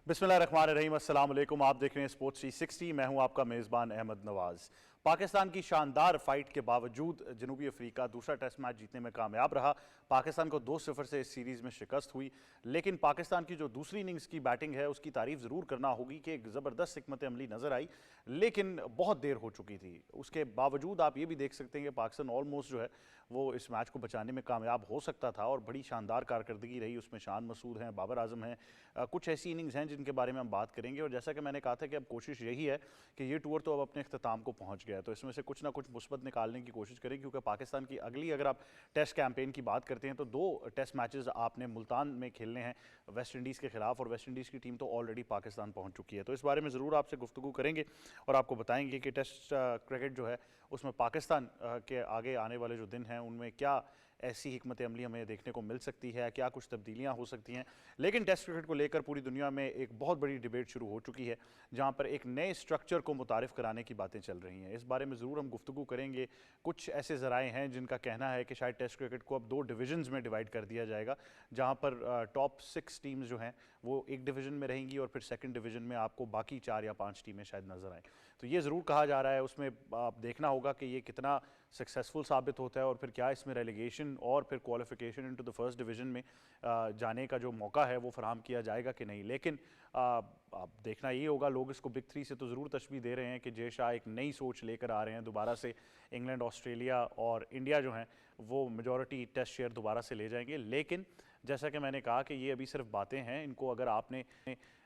बिस्मिल्लाहिर्रहमानिर्रहीम, अस्सलाम वालेकुम। आप देख रहे हैं स्पोर्ट्स 360। मैं हूं आपका मेज़बान अहमद नवाज़। पाकिस्तान की शानदार फाइट के बावजूद जनूबी अफ्रीका दूसरा टेस्ट मैच जीतने में कामयाब रहा। पाकिस्तान को 2-0 से इस सीरीज़ में शिकस्त हुई, लेकिन पाकिस्तान की जो दूसरी इनिंग्स की बैटिंग है उसकी तारीफ ज़रूर करना होगी कि एक ज़बरदस्त हिकमत अमली नज़र आई, लेकिन बहुत देर हो चुकी थी। उसके बावजूद आप ये भी देख सकते हैं कि पाकिस्तान ऑलमोस्ट जो है वो इस मैच को बचाने में कामयाब हो सकता था और बड़ी शानदार कारकर्दगी रही उसमें। शान मसूद हैं, बाबर आजम हैं, कुछ ऐसी इनिंग्स हैं जिनके बारे में हम बात करेंगे। और जैसा कि मैंने कहा था कि अब कोशिश यही है कि ये टूर तो अब अपने अख्ताम को पहुंच गया है, तो इसमें से कुछ ना कुछ मुस्बत निकालने की कोशिश करें, क्योंकि पाकिस्तान की अगली, अगर आप टेस्ट कैंपेन की बात करते हैं, तो 2 टेस्ट मैचेस आपने मुल्तान में खेलने हैं वेस्ट इंडीज़ के खिलाफ, और वेस्ट इंडीज़ की टीम तो ऑलरेडी पाकिस्तान पहुंच चुकी है। तो इस बारे में ज़रूर आपसे गुफ्तगू करेंगे और आपको बताएंगे कि टेस्ट क्रिकेट जो है उसमें पाकिस्तान के आगे आने वाले जो दिन हैं उनमें क्या ऐसी हिकमत अमली हमें देखने को मिल सकती है, क्या कुछ तब्दीलियां हो सकती हैं। लेकिन टेस्ट क्रिकेट को लेकर पूरी दुनिया में एक बहुत बड़ी डिबेट शुरू हो चुकी है, जहां पर एक नए स्ट्रक्चर को मुतारिफ कराने की बातें चल रही हैं। इस बारे में ज़रूर हम गुफ्तगू करेंगे। कुछ ऐसे ज़राए हैं जिनका कहना है कि शायद टेस्ट क्रिकेट को अब 2 डिवीजन्स में डिवाइड कर दिया जाएगा, जहां पर टॉप 6 टीम्स जो हैं वो एक डिवीजन में रहेंगी और फिर सेकंड डिवीजन में आपको बाकी 4 या 5 टीमें शायद नजर आएँ। तो ये ज़रूर कहा जा रहा है, उसमें आप देखना होगा कि ये कितना सक्सेसफुल साबित होता है और फिर क्या इसमें रेलीगेशन और फिर qualification into the first division में जाने का जो मौका है वो फराहम किया जाएगा कि नहीं। लेकिन अब देखना ये होगा, लोग इसको बिग 3 से तो ज़रूर तशबीह दे रहे हैं कि जे शाह एक नई सोच लेकर आ रहे हैं दोबारा से। इंग्लैंड, ऑस्ट्रेलिया और इंडिया जो हैं वो मेजॉरिटी टेस्ट शेयर दोबारा से ले जाएंगे। लेकिन जैसा कि मैंने कहा कि ये अभी सिर्फ बातें हैं, इनको अगर आपने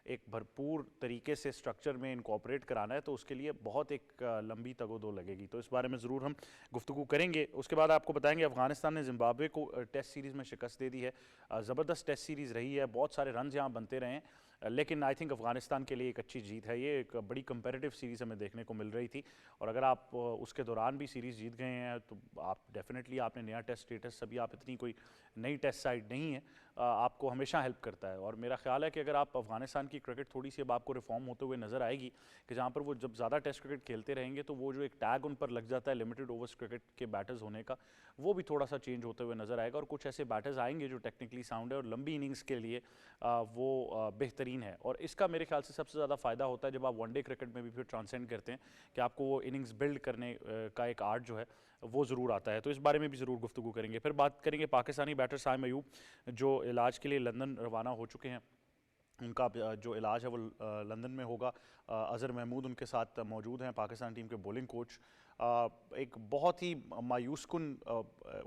एक भरपूर तरीके से स्ट्रक्चर में इनकॉर्पोरेट कराना है तो उसके लिए बहुत एक लंबी तगोदो लगेगी। तो इस बारे में ज़रूर हम गुफ्तगू करेंगे। उसके बाद आपको बताएंगे अफगानिस्तान ने जिम्बाब्वे को टेस्ट सीरीज़ में शिकस्त दे दी है। ज़बरदस्त टेस्ट सीरीज़ रही है, बहुत सारे रन यहाँ बनते रहे हैं, लेकिन आई थिंक अफगानिस्तान के लिए एक अच्छी जीत है। ये एक बड़ी कंपेरेटिव सीरीज़ हमें देखने को मिल रही थी, और अगर आप उसके दौरान भी सीरीज़ जीत गए हैं तो आप डेफिनेटली आपने नया टेस्ट स्टेटस, अभी आप इतनी कोई नई टेस्ट साइड नहीं है, आपको हमेशा हेल्प करता है। और मेरा ख्याल है कि अगर आप अफगानिस्तान की क्रिकेट थोड़ी सी अब आपको रिफॉर्म होते हुए नज़र आएगी कि जहाँ पर वो जब ज़्यादा टेस्ट क्रिकेट खेलते रहेंगे तो वो जो एक टैग उन पर लग जाता है लिमिटेड ओवर्स क्रिकेट के बैटर्स होने का, वो भी थोड़ा सा चेंज होते हुए नज़र आएगा। और कुछ ऐसे बैटर्स आएंगे जो टेक्निकली साउंड है और लंबी इनिंग्स के लिए वो बेहतरीन है। और इसका मेरे ख्याल से सबसे ज़्यादा फ़ायदा होता है जब आप वनडे क्रिकेट में भी फिर ट्रांसेंड करते हैं कि आपको वो इनिंग्स बिल्ड करने का एक आर्ट जो है वो ज़रूर आता है। तो इस बारे में भी ज़रूर गुफ्तगू करेंगे। फिर बात करेंगे पाकिस्तानी बैटर साइम अयूब, जो इलाज के लिए लंदन रवाना हो चुके हैं। उनका जो इलाज है वो लंदन में होगा। अज़हर महमूद उनके साथ मौजूद हैं, पाकिस्तान टीम के बॉलिंग कोच। एक बहुत ही मायूसकुन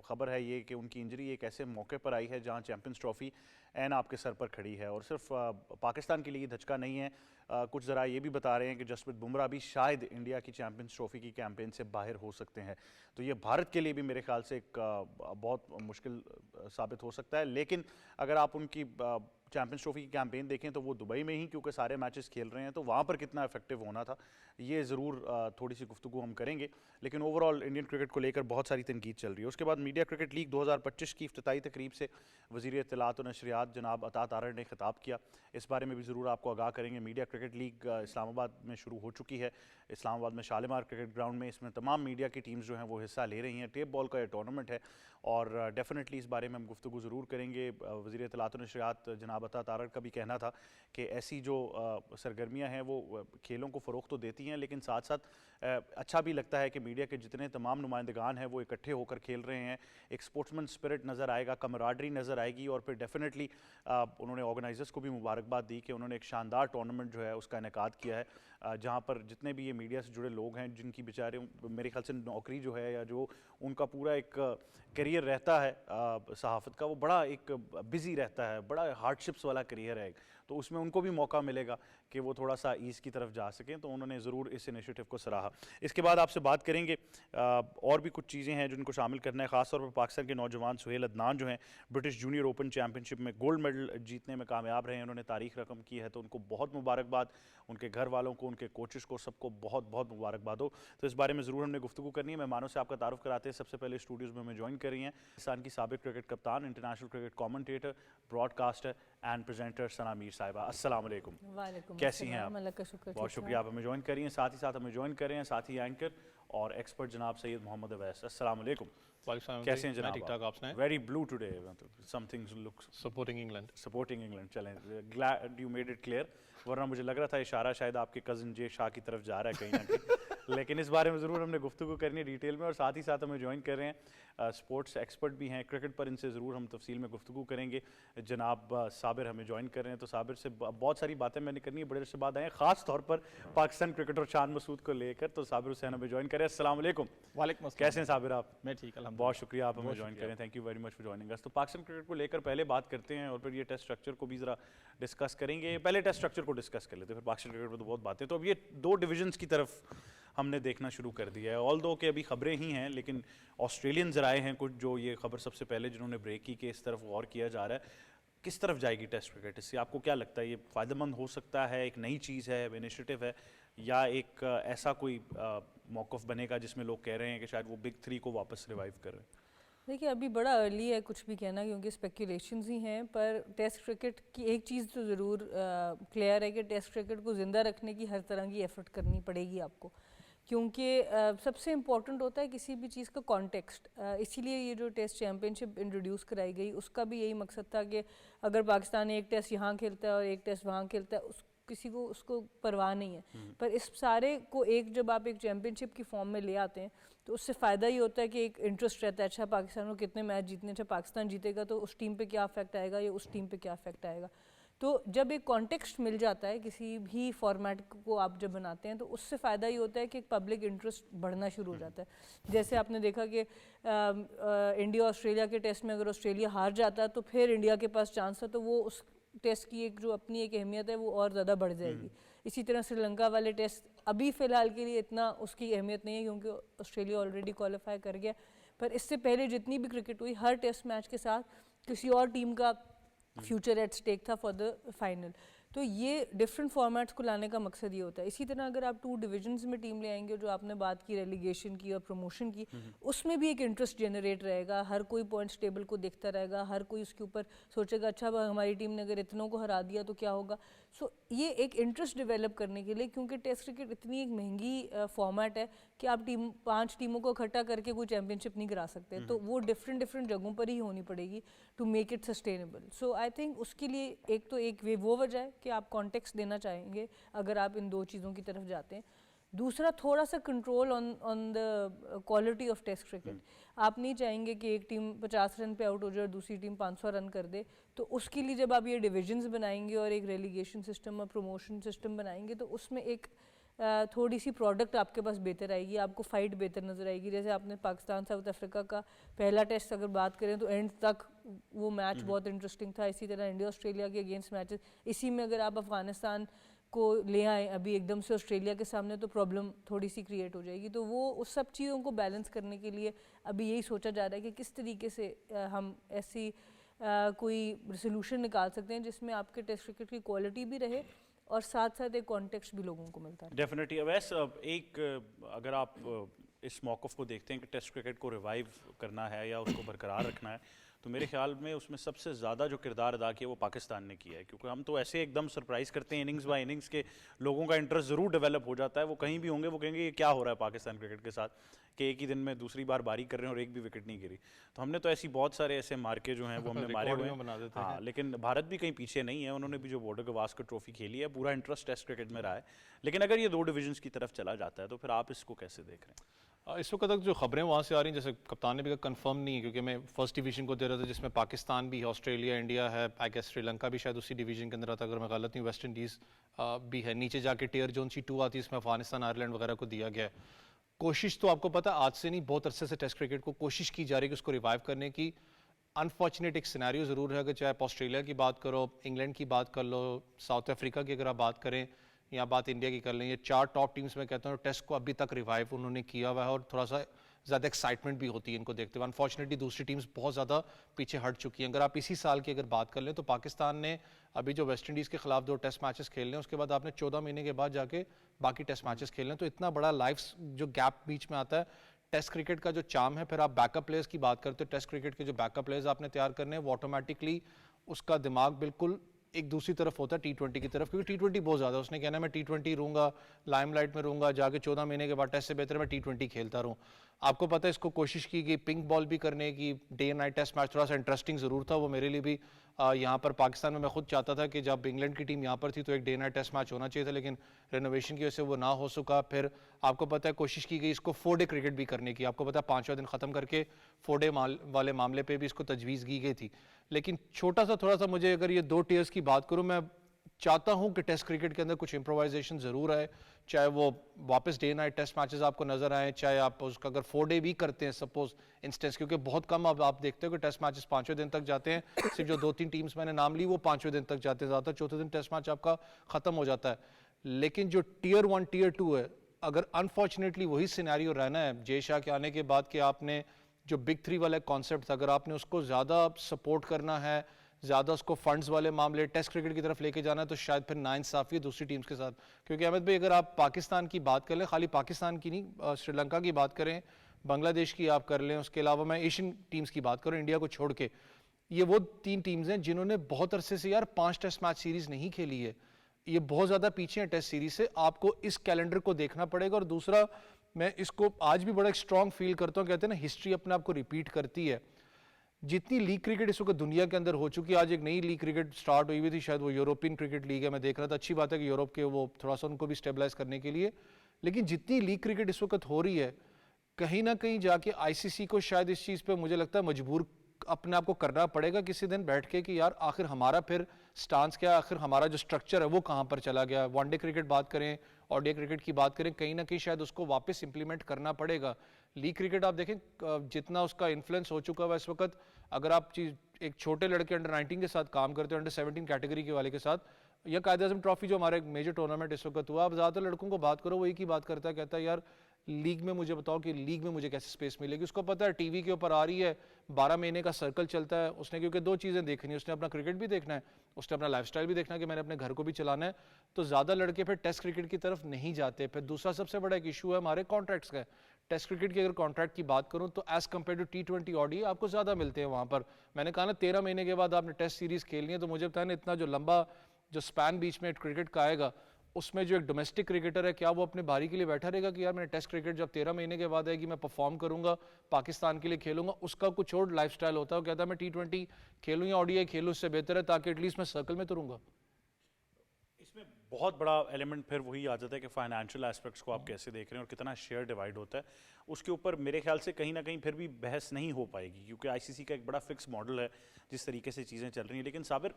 ख़बर है ये कि उनकी इंजरी एक ऐसे मौके पर आई है जहां चैंपियंस ट्रॉफ़ी एन आपके सर पर खड़ी है, और सिर्फ पाकिस्तान के लिए धचका नहीं है। कुछ ज़रा ये भी बता रहे हैं कि जसप्रीत बुमराह भी शायद इंडिया की चैंपियंस ट्रॉफ़ी की कैंपेन से बाहर हो सकते हैं। तो ये भारत के लिए भी मेरे ख्याल से एक बहुत मुश्किल साबित हो सकता है। लेकिन अगर आप उनकी चैंपियंस ट्रॉफी की कैंपेन देखें तो वो दुबई में ही क्योंकि सारे मैचेस खेल रहे हैं, तो वहाँ पर कितना इफेक्टिव होना था ये ज़रूर थोड़ी सी गुफ्तगू हम करेंगे। लेकिन ओवरऑल इंडियन क्रिकेट को लेकर बहुत सारी तनकीद चल रही है। उसके बाद मीडिया क्रिकेट लीग 2025 की इफ्तिताई तकरीब से वज़ीर इत्तलात और नशरियात जनाब अता तारड़ ने खिताब किया। इस बारे में भी ज़रूर आपको आगाह करेंगे। मीडिया क्रिकेट लीग इस्लामाबाद में शुरू हो चुकी है, इस्लामाबाद में शालीमार क्रिकेट ग्राउंड में। इसमें तमाम मीडिया की टीम्स जो हैं वो हिस्सा ले रही हैं। टेप बॉल का यह टूर्नामेंट है और डेफिनेटली इस बारे में हम गुफ्तगू ज़रूर करेंगे। वज़ीर इत्तलात और नशरियात जनाब अता तारड़ का भी कहना था कि ऐसी जो सरगर्मियां हैं वो खेलों को फ़रोग़ तो देती हैं, लेकिन साथ साथ अच्छा भी लगता है कि मीडिया के जितने तमाम नुमाइंदगान हैं वो इकट्ठे होकर खेल रहे हैं। एक स्पोर्ट्समैन स्पिरिट नज़र आएगा, कमराडरी नज़र आएगी। और फिर डेफिनेटली उन्होंने ऑर्गेनाइजर्स को भी मुबारकबाद दी कि उन्होंने एक शानदार टूर्नामेंट जो है उसका इनेकाद किया है, जहाँ पर जितने भी ये मीडिया से जुड़े लोग हैं जिनकी बेचारे मेरे ख्याल से नौकरी जो है या जो उनका पूरा एक करियर रहता है सहाफ़त का, वो बड़ा एक बिज़ी रहता है, बड़ा हार्डशिप्स वाला करियर है, तो उसमें उनको भी मौका मिलेगा कि वो थोड़ा सा ईज़ की तरफ जा सकें। तो उन्होंने ज़रूर इस इनिशिएटिव को सराहा। इसके बाद आपसे बात करेंगे और भी कुछ चीज़ें हैं जिनको शामिल करना है। ख़ासतौर पर पाकिस्तान के नौजवान सुहेल अदनान जो हैं ब्रिटिश जूनियर ओपन चैम्पियनशिप में गोल्ड मेडल जीतने में कामयाब रहे हैं, उन्होंने तारीख रकम की है, तो उनको बहुत मुबारकबाद। उनके घर वालों को, उनके कोचेस को, सबको बहुत बहुत मुबारकबाद हो। तो इस बारे में ज़रूर हमने गुफ्तगू करनी है। मेहमानों से आपका तारुफ कराते हैं। सबसे पहले स्टूडियोज़ में हमें ज्वाइन कर रही हैं पाकिस्तान की साबिक क्रिकेट कप्तान, international cricket commentator, broadcaster and presenter Sana Mir साहिबा। अस्सलाम वालेकुम, कैसी हैं आप? बहुत शुक्रिया आप हमें ज्वाइन कर रही हैं। साथ ही साथ हमें ज्वाइन कर रहे हैं साथी एंकर और एक्सपर्ट जनाब सैयद मोहम्मद अवैस। अस्सलाम वालेकुम। कैसे हैं जनाब? ठीक ठाक, आप सुनाएं? Very blue today, something looks supporting England. Supporting England. चलें, glad you made it clear, वरना मुझे लग रहा था इशारा शायद आपके कज़न जे शाह की तरफ जा रहा है कहीं ना कहीं। लेकिन इस बारे में ज़रूर हमने गुफ्तगू करनी है डिटेल में, और साथ ही साथ हमें ज्वाइन कर रहे हैं स्पोर्ट्स एक्सपर्ट भी हैं क्रिकेट पर, इनसे ज़रूर हम तफसील में गुफ्तगू करेंगे। जनाब साबिर हमें ज्वाइन कर रहे हैं, तो साबिर से बहुत सारी बातें मैंने करनी है, बड़े अरसे बाद आए हैं ख़ास तौर पर पाकिस्तान क्रिकेटर शान मसूद को लेकर। तो साबिर हुसैन हमें ज्वाइन करें। अस्सलाम वालेकुम। वालेकुम अस्सलाम। कैसे हैं साबिर आप? मैं ठीक, अल्हम्दुलिल्लाह। बहुत शुक्रिया आप हमें बहुत ज्वाइन शुक्रिया। करें, thank you very much for joining us. तो पाकिस्तान क्रिकेट को लेकर पहले बात करते हैं और फिर ये टेस्ट स्ट्रक्चर को भी ज़रा डिस्कस करेंगे। पहले टेस्ट स्ट्रक्चर को डिस्कस कर लेते हैं, फिर पाकिस्तान क्रिकेट पर तो बहुत बातें। तो अब ये दो डिविजन्स की तरफ हमने देखना शुरू कर दिया है, ऑल दो के अभी खबरें ही हैं, लेकिन ऑस्ट्रेलियंस आए हैं कुछ जो ये खबर सबसे पहले जिन्होंने ब्रेक की कि इस तरफ गौर किया जा रहा है। किस तरफ जाएगी टेस्ट क्रिकेट? इससे आपको क्या लगता है, ये फ़ायदेमंद हो सकता है, एक नई चीज़ है, इनिशिएटिव है, या एक ऐसा कोई मौक़िफ़ बनेगा जिसमें लोग कह रहे हैं कि शायद वो बिग थ्री को वापस रिवाइव कर रहे हैं? देखिए, अभी बड़ा अर्ली है कुछ भी कहना, क्योंकि स्पेकुलेशंस ही हैं। पर टेस्ट क्रिकेट की एक चीज़ तो ज़रूर क्लियर है कि टेस्ट क्रिकेट को ज़िंदा रखने की हर तरह की एफर्ट करनी पड़ेगी आपको, क्योंकि सबसे इम्पॉर्टेंट होता है किसी भी चीज़ का कॉन्टेक्स्ट। इसीलिए ये जो टेस्ट चैम्पियनशिप इंट्रोड्यूस कराई गई, उसका भी यही मकसद था कि अगर पाकिस्तान एक टेस्ट यहाँ खेलता है और एक टेस्ट वहाँ खेलता है, किसी को उसको परवाह नहीं है। पर इस सारे को एक जब आप एक चैम्पियनशिप की फॉर्म में ले आते हैं, तो उससे फ़ायदा ही होता है कि एक इंटरेस्ट रहता है, अच्छा पाकिस्तान को कितने मैच जीतने, अच्छा पाकिस्तान जीतेगा तो उस टीम पे क्या अफेक्ट आएगा या उस टीम पे क्या अफेक्ट आएगा। तो जब एक कॉन्टेक्स्ट मिल जाता है किसी भी फॉर्मेट को आप जब बनाते हैं, तो उससे फ़ायदा ही होता है कि एक पब्लिक इंटरेस्ट बढ़ना शुरू हो जाता है। जैसे आपने देखा कि इंडिया ऑस्ट्रेलिया के टेस्ट में अगर ऑस्ट्रेलिया हार जाता तो फिर इंडिया के पास चांस था, तो वो उस टेस्ट की एक जो अपनी एक अहमियत है वो और ज़्यादा बढ़ जाएगी। इसी तरह श्रीलंका वाले टेस्ट अभी फ़िलहाल के लिए इतना उसकी अहमियत नहीं है, क्योंकि ऑस्ट्रेलिया ऑलरेडी क्वालिफाई कर गया। पर इससे पहले जितनी भी क्रिकेट हुई, हर टेस्ट मैच के साथ किसी और टीम का फ्यूचर एट स्टेक था फॉर द फाइनल। तो ये डिफरेंट फॉर्मेट्स को लाने का मकसद ये होता है। इसी तरह अगर आप 2 डिविजन्स में टीम ले आएंगे, जो आपने बात की रेलीगेशन की और प्रमोशन की, उसमें भी एक इंटरेस्ट जनरेट रहेगा। हर कोई पॉइंट्स टेबल को देखता रहेगा, हर कोई उसके ऊपर सोचेगा अच्छा हमारी टीम ने अगर इतनों को हरा दिया तो क्या होगा। सो ये एक इंटरेस्ट डेवलप करने के लिए, क्योंकि टेस्ट क्रिकेट इतनी एक महंगी फॉर्मेट है कि आप 5 टीमों को इकट्ठा करके कोई चैम्पियनशिप नहीं करा सकते, तो वो डिफरेंट जगहों पर ही होनी पड़ेगी to make it sustainable. So I think उसके लिए एक तो एक वो वजह है कि आप कॉन्टेक्स्ट देना चाहेंगे अगर आप इन 2 चीज़ों की तरफ जाते हैं। दूसरा, थोड़ा सा control on the quality of test cricket. आप नहीं चाहेंगे कि एक टीम 50 रन पे आउट हो जाए और दूसरी टीम 500 रन कर दे। तो उसके लिए जब आप ये डिविजन्स बनाएंगे और एक रेलीगेशन सिस्टम और प्रमोशन सिस्टम बनाएंगे, तो उसमें एक थोड़ी सी प्रोडक्ट आपके पास बेहतर आएगी, आपको फाइट बेहतर नज़र आएगी। जैसे आपने पाकिस्तान साउथ अफ्रीका का पहला टेस्ट अगर बात करें तो एंड तक वो मैच बहुत इंटरेस्टिंग था। इसी तरह इंडिया ऑस्ट्रेलिया के अगेंस्ट मैचेस, इसी में अगर आप अफगानिस्तान को ले आए अभी एकदम से ऑस्ट्रेलिया के सामने, तो प्रॉब्लम थोड़ी सी क्रिएट हो जाएगी। तो वो उस सब चीज़ों को बैलेंस करने के लिए अभी यही सोचा जा रहा है कि किस तरीके से हम ऐसी कोई सोल्यूशन निकाल सकते हैं जिसमें आपके टेस्ट क्रिकेट की क्वालिटी भी रहे और साथ साथ एक कॉन्टेक्स्ट भी लोगों को मिलता है। डेफिनेटली। वैसे एक अगर आप इस मौक़िफ़ को देखते हैं कि टेस्ट क्रिकेट को रिवाइव करना है या उसको बरकरार रखना है, तो मेरे ख्याल में उसमें सबसे ज़्यादा जो किरदार अदा किया वो पाकिस्तान ने किया है, क्योंकि हम तो ऐसे एकदम सरप्राइज़ करते हैं इनिंग्स बाय इनिंग्स के, लोगों का इंटरेस्ट ज़रूर डेवलप हो जाता है। वो कहीं भी होंगे वो कहेंगे ये क्या हो रहा है पाकिस्तान क्रिकेट के साथ, कि एक ही दिन में दूसरी बार बारी कर रहे हैं और एक भी विकेट नहीं गिरी। तो हमने तो ऐसी बहुत सारे ऐसे मार्के जो हैं वो हमने मारे हुए हैं। हाँ, लेकिन भारत भी कहीं पीछे नहीं है, उन्होंने भी जो बॉर्डर गवास्कर ट्रॉफी खेली है, पूरा इंटरेस्ट टेस्ट क्रिकेट में रहा है। लेकिन अगर ये 2 डिविजन्स की तरफ चला जाता है तो फिर आप इसको कैसे देख रहे हैं? इस वक्त तक जो खबरें वहाँ से आ रही हैं, जैसे कप्तान ने भी कंफर्म नहीं है, क्योंकि मैं फर्स्ट डिवीजन को दे रहा था जिसमें पाकिस्तान भी है, ऑस्ट्रेलिया, इंडिया है, आई गेस श्रीलंका भी शायद उसी डिवीजन के अंदर आता, अगर मैं गलत नहीं, वेस्ट इंडीज़ भी है। नीचे जाके टियर जोन सी 2 आती है, इसमें अफगानिस्तान, आयरलैंड वगैरह को दिया गया है। कोशिश तो आपको पता आज से नहीं, बहुत अरसे से टेस्ट क्रिकेट को कोशिश की जा रही है कि उसको रिवाइव करने की। अनफॉर्चुनेट एक सिनेरियो ज़रूर है कि चाहे आप ऑस्ट्रेलिया की बात करो, इंग्लैंड की बात कर लो, साउथ अफ्रीका की अगर आप बात करें या बात इंडिया की कर लें, ये 4 टॉप टीम्स में कहता हूँ टेस्ट को अभी तक रिवाइव उन्होंने किया हुआ है और थोड़ा सा ज़्यादा एक्साइटमेंट भी होती है इनको देखते हुए। अनफॉर्चुनेटली दूसरी टीम्स बहुत ज़्यादा पीछे हट चुकी हैं। अगर आप इसी साल की अगर बात कर लें तो पाकिस्तान ने अभी जो वेस्ट इंडीज़ के खिलाफ 2 टेस्ट मैचेस खेल रहे हैं, उसके बाद आपने 14 महीने के बाद जाके बाकी टेस्ट मैचेस खेल रहे हैं, तो इतना बड़ा लाइफ जो गैप बीच में आता है। टेस्ट क्रिकेट का जो चार्म है, फिर आप बैकअप प्लेयर्स की बात करते हो, टेस्ट क्रिकेट के जो बैकअप प्लेयर्स आपने तैयार करने हैं वो ऑटोमेटिकली उसका दिमाग बिल्कुल एक दूसरी तरफ होता है T20 की तरफ, क्योंकि T20 बहुत ज़्यादा उसने कहना है मैं T20 रहूँगा, लाइमलाइट में रहूँगा, जाके 14 महीने के बाद टेस्ट से बेहतर मैं T20 खेलता रहूँ। आपको पता है इसको कोशिश की गई पिंक बॉल भी करने की, डे नाइट टेस्ट मैच थोड़ा सा इंटरेस्टिंग ज़रूर था वो मेरे लिए भी। यहाँ पर पाकिस्तान में मैं खुद चाहता था कि जब इंग्लैंड की टीम यहाँ पर थी तो एक डे नाइट टेस्ट मैच होना चाहिए था, लेकिन रेनोवेशन की वजह से वो ना हो सका। फिर आपको पता है कोशिश की गई इसको 4 डे क्रिकेट भी करने की, आपको पता है 5वां दिन ख़त्म करके 4 डे वाले मामले पर भी इसको तजवीज़ की गई थी। लेकिन छोटा सा थोड़ा सा मुझे अगर ये 2 टीयर्स की बात करूँ, मैं चाहता हूं कि टेस्ट क्रिकेट के अंदर कुछ इम्प्रोवाइजेशन ज़रूर आए, चाहे वो वापस डे नाइट टेस्ट मैचेस आपको नज़र आए, चाहे आप उसका अगर 4 डे भी करते हैं सपोज इंस्टेंस, क्योंकि बहुत कम अब आप देखते हो कि टेस्ट मैचेस 5वें दिन तक जाते हैं। सिर्फ जो 2-3 टीम्स मैंने नाम ली वो 5वें दिन तक जाते हैं, ज़्यादातर चौथे दिन टेस्ट मैच आपका ख़त्म हो जाता है। लेकिन जो टीयर 1 टीयर 2 है, अगर अनफॉर्चुनेटली वही सिनेरियो रहना है जय शाह के आने के बाद कि आपने जो बिग 3 वाला कॉन्सेप्ट था, अगर आपने उसको ज़्यादा सपोर्ट करना है, ज़्यादा उसको फंड्स वाले मामले टेस्ट क्रिकेट की तरफ लेके जाना है, तो शायद फिर नाइंसाफ़ी है दूसरी टीम्स के साथ। क्योंकि अहमद भाई अगर आप पाकिस्तान की बात कर लें, खाली पाकिस्तान की नहीं, श्रीलंका की बात करें, बांग्लादेश की आप कर लें, उसके अलावा मैं एशियन टीम्स की बात करूँ इंडिया को छोड़ के, ये वो 3 टीम्स हैं जिन्होंने बहुत अरसे से यार 5 टेस्ट मैच सीरीज़ नहीं खेली है। ये बहुत ज़्यादा पीछे हैं टेस्ट सीरीज़ से, आपको इस कैलेंडर को देखना पड़ेगा। और दूसरा, मैं इसको आज भी बड़ा स्ट्रॉन्ग फील करता हूँ, कहते हैं ना हिस्ट्री अपने आप को रिपीट करती है। जितनी लीग क्रिकेट इस वक्त दुनिया के अंदर हो चुकी है, आज एक नई लीग क्रिकेट स्टार्ट हुई थी, शायद वो यूरोपियन क्रिकेट लीग है, मैं देख रहा था। अच्छी बात है कि यूरोप के वो थोड़ा सा उनको भी स्टेबलाइज करने के लिए, लेकिन जितनी लीग क्रिकेट इस वक्त हो रही है, कहीं ना कहीं जाके आईसीसी को शायद इस चीज़ पे मुझे लगता है मजबूर अपने आप को करना पड़ेगा किसी दिन बैठ के कि यार आखिर हमारा फिर स्टांस क्या है, आखिर हमारा जो स्ट्रक्चर है वो कहाँ पर चला गया। वनडे क्रिकेट बात करें, ओडीआई क्रिकेट की बात करें, कहीं ना कहीं शायद उसको वापस इंप्लीमेंट करना पड़ेगा। लीग क्रिकेट आप देखें जितना उसका इन्फ्लुएंस हो चुका है इस वक्त, अगर आप चीज एक छोटे लड़के अंडर 19 के साथ काम करते हो, अंडर 17 कैटेगरी के वाले के साथ, या कायदे आज़म ट्रॉफी जो हमारा एक मेजर टूर्नामेंट इस वक्त हुआ, आप ज़्यादातर लड़कों को बात करो वो एक ही बात करता है, कहता है यार लीग में मुझे बताओ कि लीग में मुझे कैसे स्पेस मिलेगी। उसको पता है टीवी के ऊपर आ रही है, 12 महीने का सर्कल चलता है उसने, क्योंकि 2 चीज़ें देखनी है, उसने अपना क्रिकेट भी देखना है, उसने अपना लाइफस्टाइल भी देखना है कि मैंने अपने घर को भी चलाना है। तो ज़्यादा लड़के फिर टेस्ट क्रिकेट की तरफ नहीं जाते। फिर दूसरा सबसे बड़ा एक इशू है हमारे कॉन्ट्रैक्ट्स का। टेस्ट क्रिकेट की अगर कॉन्ट्रैक्ट की बात करूं तो as compare to T20 ODI आपको ज़्यादा मिलते हैं वहाँ पर। मैंने कहा ना 13 महीने के बाद आपने टेस्ट सीरीज़ खेलनी है, तो मुझे बताया ना इतना जो लंबा जो स्पैन बीच में क्रिकेट का आएगा, उसमें जो एक डोमेस्टिक क्रिकेटर है क्या वो अपने बारी के लिए बैठा रहेगा कि यार मैंने टेस्ट क्रिकेट जब 13 महीने के बाद आएगी मैं परफॉर्म करूंगा, पाकिस्तान के लिए खेलूंगा। उसका कुछ और लाइफस्टाइल होता है, वो कहता है मैं T20 खेलूँ या ओडीआई खेलूँ, उससे बेहतर है ताकि एटलीस्ट मैं सर्कल में तो रहूंगा। इसमें बहुत बड़ा एलिमेंट फिर वही आ जाता है कि फाइनेंशियल एस्पेक्ट्स को आप कैसे देख रहे हैं और कितना शेयर डिवाइड होता है। उसके ऊपर मेरे ख्याल से कहीं ना कहीं फिर भी बहस नहीं हो पाएगी, क्योंकि आईसीसी का एक बड़ा फिक्स मॉडल है जिस तरीके से चीज़ें चल रही हैं। लेकिन साबिर,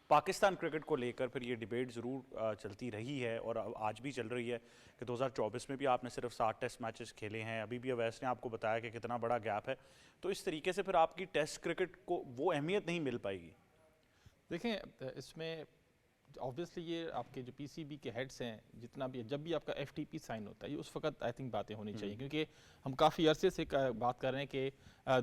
पाकिस्तान क्रिकेट को लेकर फिर ये डिबेट ज़रूर चलती रही है और आज भी चल रही है कि 2024 में भी आपने सिर्फ 7 टेस्ट मैचेस खेले हैं, अभी भी अवैस ने आपको बताया कि कितना बड़ा गैप है। तो इस तरीके से फिर आपकी टेस्ट क्रिकेट को वो अहमियत नहीं मिल पाएगी। देखें इसमें ऑब्वियसली ये आपके जो पीसीबी के हेड्स हैं, जितना भी जब भी आपका एफटीपी साइन होता है ये उस वक्त आई थिंक बातें होनी चाहिए, क्योंकि हम काफ़ी अरसे से बात कर रहे हैं कि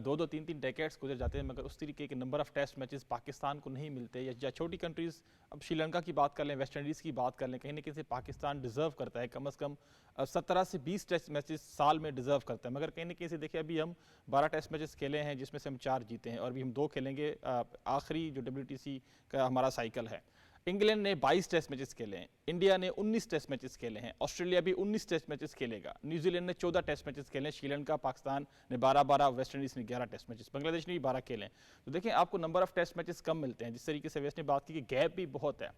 2-2, 3-3 डेकेड्स गुजर जाते हैं, मगर उस तरीके के number of test matches Pakistan को नहीं मिलते। या छोटी कंट्रीज़, अब श्रीलंका की बात कर लें, वेस्ट इंडीज़ की बात कर लें, कहीं ना कहीं से पाकिस्तान डिज़र्व करता है कम से कम 17 से 20 टेस्ट मैचेस साल में डिज़र्व करता है। मगर कहीं ना कहीं से देखिए अभी हम 12 टेस्ट मैचेस खेले हैं जिसमें से हम 4 जीते हैं और अभी हम 2 खेलेंगे आखिरी जो WTC का हमारा साइकिल है। इंग्लैंड ने 22 टेस्ट मैचेस खेले हैं, इंडिया ने 19 टेस्ट मैचेस खेले हैं, ऑस्ट्रेलिया भी 19 टेस्ट मैचेस खेलेगा, न्यूजीलैंड ने 14 टेस्ट मैचेस खेले हैं, श्रीलंका पाकिस्तान ने 12-12, वेस्ट इंडीज़ ने 11 टेस्ट मैचेस, बांग्लादेश ने भी 12 खेले हैं। तो देखें आपको नंबर ऑफ टेस्ट मैचेस कम मिलते हैं। जिस तरीके से वेस्ट ने बात की कि गैप भी बहुत है,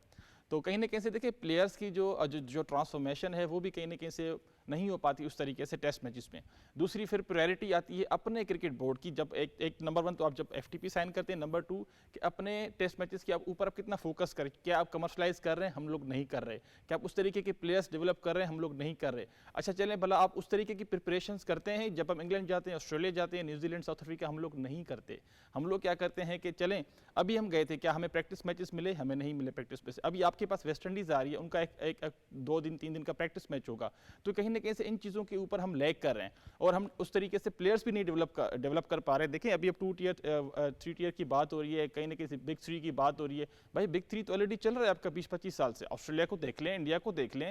तो कहीं ना कहीं से देखिए प्लेयर्स की जो ट्रांसफॉर्मेशन है वो भी कहीं ना कहीं से नहीं हो पाती उस तरीके से टेस्ट मैचेस में। दूसरी फिर प्रायोरिटी आती है अपने क्रिकेट बोर्ड की। जब एक नंबर 1 तो आप जब एफटीपी साइन करते हैं, नंबर 2 कि अपने टेस्ट मैचेस की आप ऊपर आप कितना फोकस करें, क्या आप कमर्शलाइज कर रहे हैं, हम लोग नहीं कर रहे, क्या आप उस तरीके के प्लेयर्स डेवलप कर रहे हैं, हम लोग नहीं कर रहे। अच्छा चलें भला आप उस तरीके की प्रिपरेशंस करते हैं, जब हम इंग्लैंड जाते हैं, ऑस्ट्रेलिया जाते हैं, न्यूजीलैंड, साउथ अफ्रीका, हम लोग नहीं करते। हम लोग क्या करते हैं कि चलें अभी हम गए थे, क्या हमें प्रैक्टिस मैचेस मिले, हमें नहीं मिले प्रैक्टिस मैच। अभी आपके पास वेस्ट इंडीज़ आ रही है, उनका एक 2 दिन 3 दिन का प्रैक्टिस मैच होगा, तो कहीं ना कहीं से इन चीज़ों के ऊपर हम लैग कर रहे हैं और हम उस तरीके से प्लेयर्स भी नहीं डेवलप कर पा रहे हैं। देखें अभी अब 2 टियर 3 टियर की बात हो रही है, कहीं ना कहीं बिग 3 की बात हो रही है। भाई बिग 3 तो ऑलरेडी चल रहा है आपका 20-25 साल से। ऑस्ट्रेलिया को देख लें, इंडिया को देख लें,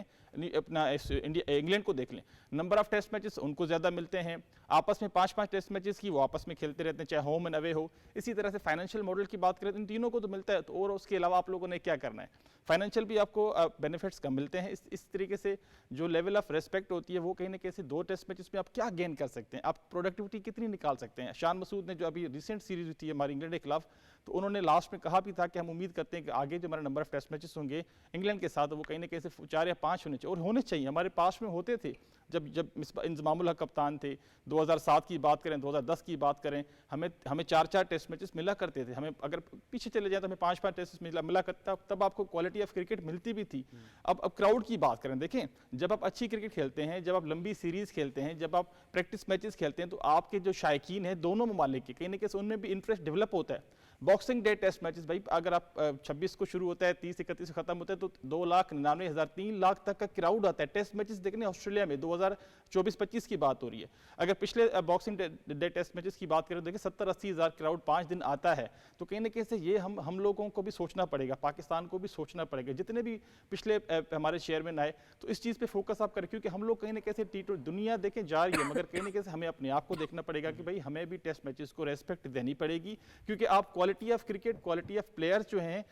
अपना इंग्लैंड को देख लें, नंबर ऑफ टेस्ट मैचेस उनको ज़्यादा मिलते हैं, आपस में 5-5 टेस्ट मैचेस की वो आपस में खेलते रहते हैं, चाहे होम एंड अवे हो। इसी तरह से फाइनेंशियल मॉडल की बात करें तो इन तीनों को तो मिलता है, तो और उसके अलावा आप लोगों ने क्या करना है। फाइनेंशियल भी आपको बेनिफिट्स कम मिलते हैं। इस तरीके से जो लेवल ऑफ रेस्पेक्ट होती है वो कहीं ना कहीं से 2 टेस्ट मैचेस में आप क्या गेन कर सकते हैं, आप प्रोडक्टिविटी कितनी निकाल सकते हैं। शान मसूद ने जो अभी रिसेंट सीरीज हुई थी हमारी इंग्लैंड के खिलाफ, तो उन्होंने लास्ट में कहा भी था कि हम उम्मीद करते हैं कि आगे जो हमारा नंबर ऑफ टेस्ट मैचेस होंगे इंग्लैंड के साथ वो कहीं ना कहीं से 4 या 5 होने चाहिए, और होने चाहिए। हमारे पास में होते थे जब जब इंजमामुल हक कप्तान थे, 2007 की बात करें, 2010 की बात करें, हमें 4 टेस्ट मैचेस मिला करते थे। हमें अगर पीछे चले जाए तो हमें 5 टेस्ट मिला करता, तब आपको क्वालिटी ऑफ क्रिकेट मिलती भी थी। अब क्राउड की बात करें, देखें जब आप अच्छी क्रिकेट खेलते हैं, जब आप लंबी सीरीज खेलते हैं, जब आप प्रैक्टिस मैचेस खेलते हैं, तो आपके जो शायकीन हैं दोनों ममालिक के कहीं ना कहीं उनमें भी इंटरेस्ट डेवलप होता है। बॉक्सिंग डे टेस्ट मैचेस भाई, अगर आप 26 को शुरू होता है, 30-31 खत्म होता है, तो 2,99,000 3 लाख तक का क्राउड आता है टेस्ट मैचेस देखने ऑस्ट्रेलिया में। 2024-25 की बात हो रही है। अगर पिछले बॉक्सिंग डे टेस्ट मैचेस की बात करें तो देखिए 70-80 हज़ार क्राउड 5 दिन आता है। तो कहीं ना कहीं से ये हम लोगों को भी सोचना पड़ेगा, पाकिस्तान को भी सोचना पड़ेगा, जितने भी पिछले हमारे चेयरमैन आए, तो इस चीज़ पे फोकस आप करें, क्योंकि हम लोग कहीं ना कहीं से दुनिया देखें जा रही है, मगर कहीं ना कहीं से हमें अपने आप को देखना पड़ेगा कि भाई हमें भी टेस्ट मैचेस को रेस्पेक्ट देनी पड़ेगी, क्योंकि आप quality of cricket, quality of players जो हैं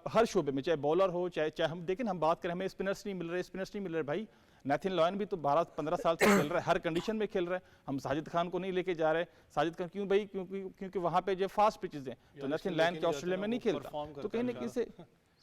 हर शोबे में, चाहे बॉलर हो चाहे हम देखें, हम बात करें हमें स्पिनर्स नहीं मिल रहे भाई। नेथन लॉयन भी तो 12-15 साल से खेल रहा है, हर कंडीशन में खेल रहा है। हम साजिद खान को नहीं लेके जा रहे। साजिद खान क्यों भाई? क्योंकि वहां पे जो फास्ट पिचेस हैं, तो नेथन लॉयन के ऑस्ट्रेलिया में नहीं खेलता, तो कहीं ना कहीं से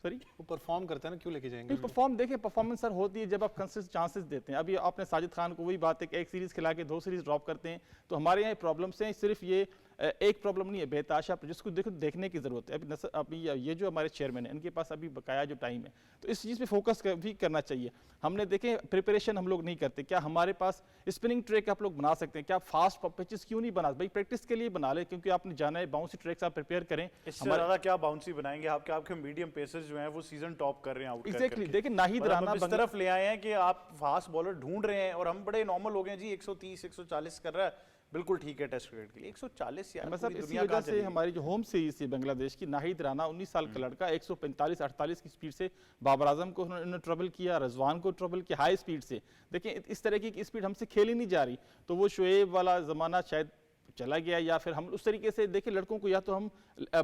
सॉरी वो परफॉर्म करता है ना, क्यों लेके जाएंगे? परफॉर्म देखिए, परफॉर्मेंस सर होती है जब आप कंसिस्टेंट चांसेस देते हैं। अभी आपने साजिद खान को वही बात है कि एक सीरीज खिला के 2 सीरीज ड्रॉप करते हैं, तो हमारे यहाँ प्रॉब्लम्स हैं। सिर्फ ये एक प्रॉब्लम नहीं है, बेताशा जिसको देखने की जरूरत है। अभी ये जो हमारे चेयरमैन है, इनके पास अभी बकाया जो टाइम है, तो इस चीज़ पे फोकस भी करना चाहिए। हमने देखे प्रिपरेशन हम लोग नहीं करते। क्या हमारे पास स्पिनिंग ट्रैक आप लोग बना सकते हैं? क्या फास्ट पिचेस क्यों नहीं बना? भाई प्रैक्टिस के लिए बना ले, क्योंकि आपने जाना है, बाउंसी ट्रैक्स आप प्रिपेयर करें। इससे ज़्यादा क्या बाउंसी बनाएंगे? आपके मीडियम पेसर्स जो हैं वो सीजन टॉप कर रहे हैं, आउट एग्जैक्टली। देखिए नाहिद राना इस तरफ ले आए हैं कि आप फास्ट बॉलर ढूंढ रहे हैं, और हम बड़े नॉर्मल हो गए जी, 130-140 कर रहा है, बिल्कुल ठीक है टेस्ट क्रिकेट के लिए 140 यार। मतलब इसी वजह से हमारी जो होम सीरीज थी बांग्लादेश की, नाहिद राना 19 साल का लड़का 145-48 की स्पीड से बाबर आजम को उन्होंने ट्रबल किया, रजवान को ट्रबल किया हाई स्पीड से। देखिए इस तरह की स्पीड हमसे खेली नहीं जा रही, तो वो शोएब वाला ज़माना शायद चला गया, या फिर हम उस तरीके से देखिए लड़कों को या तो हम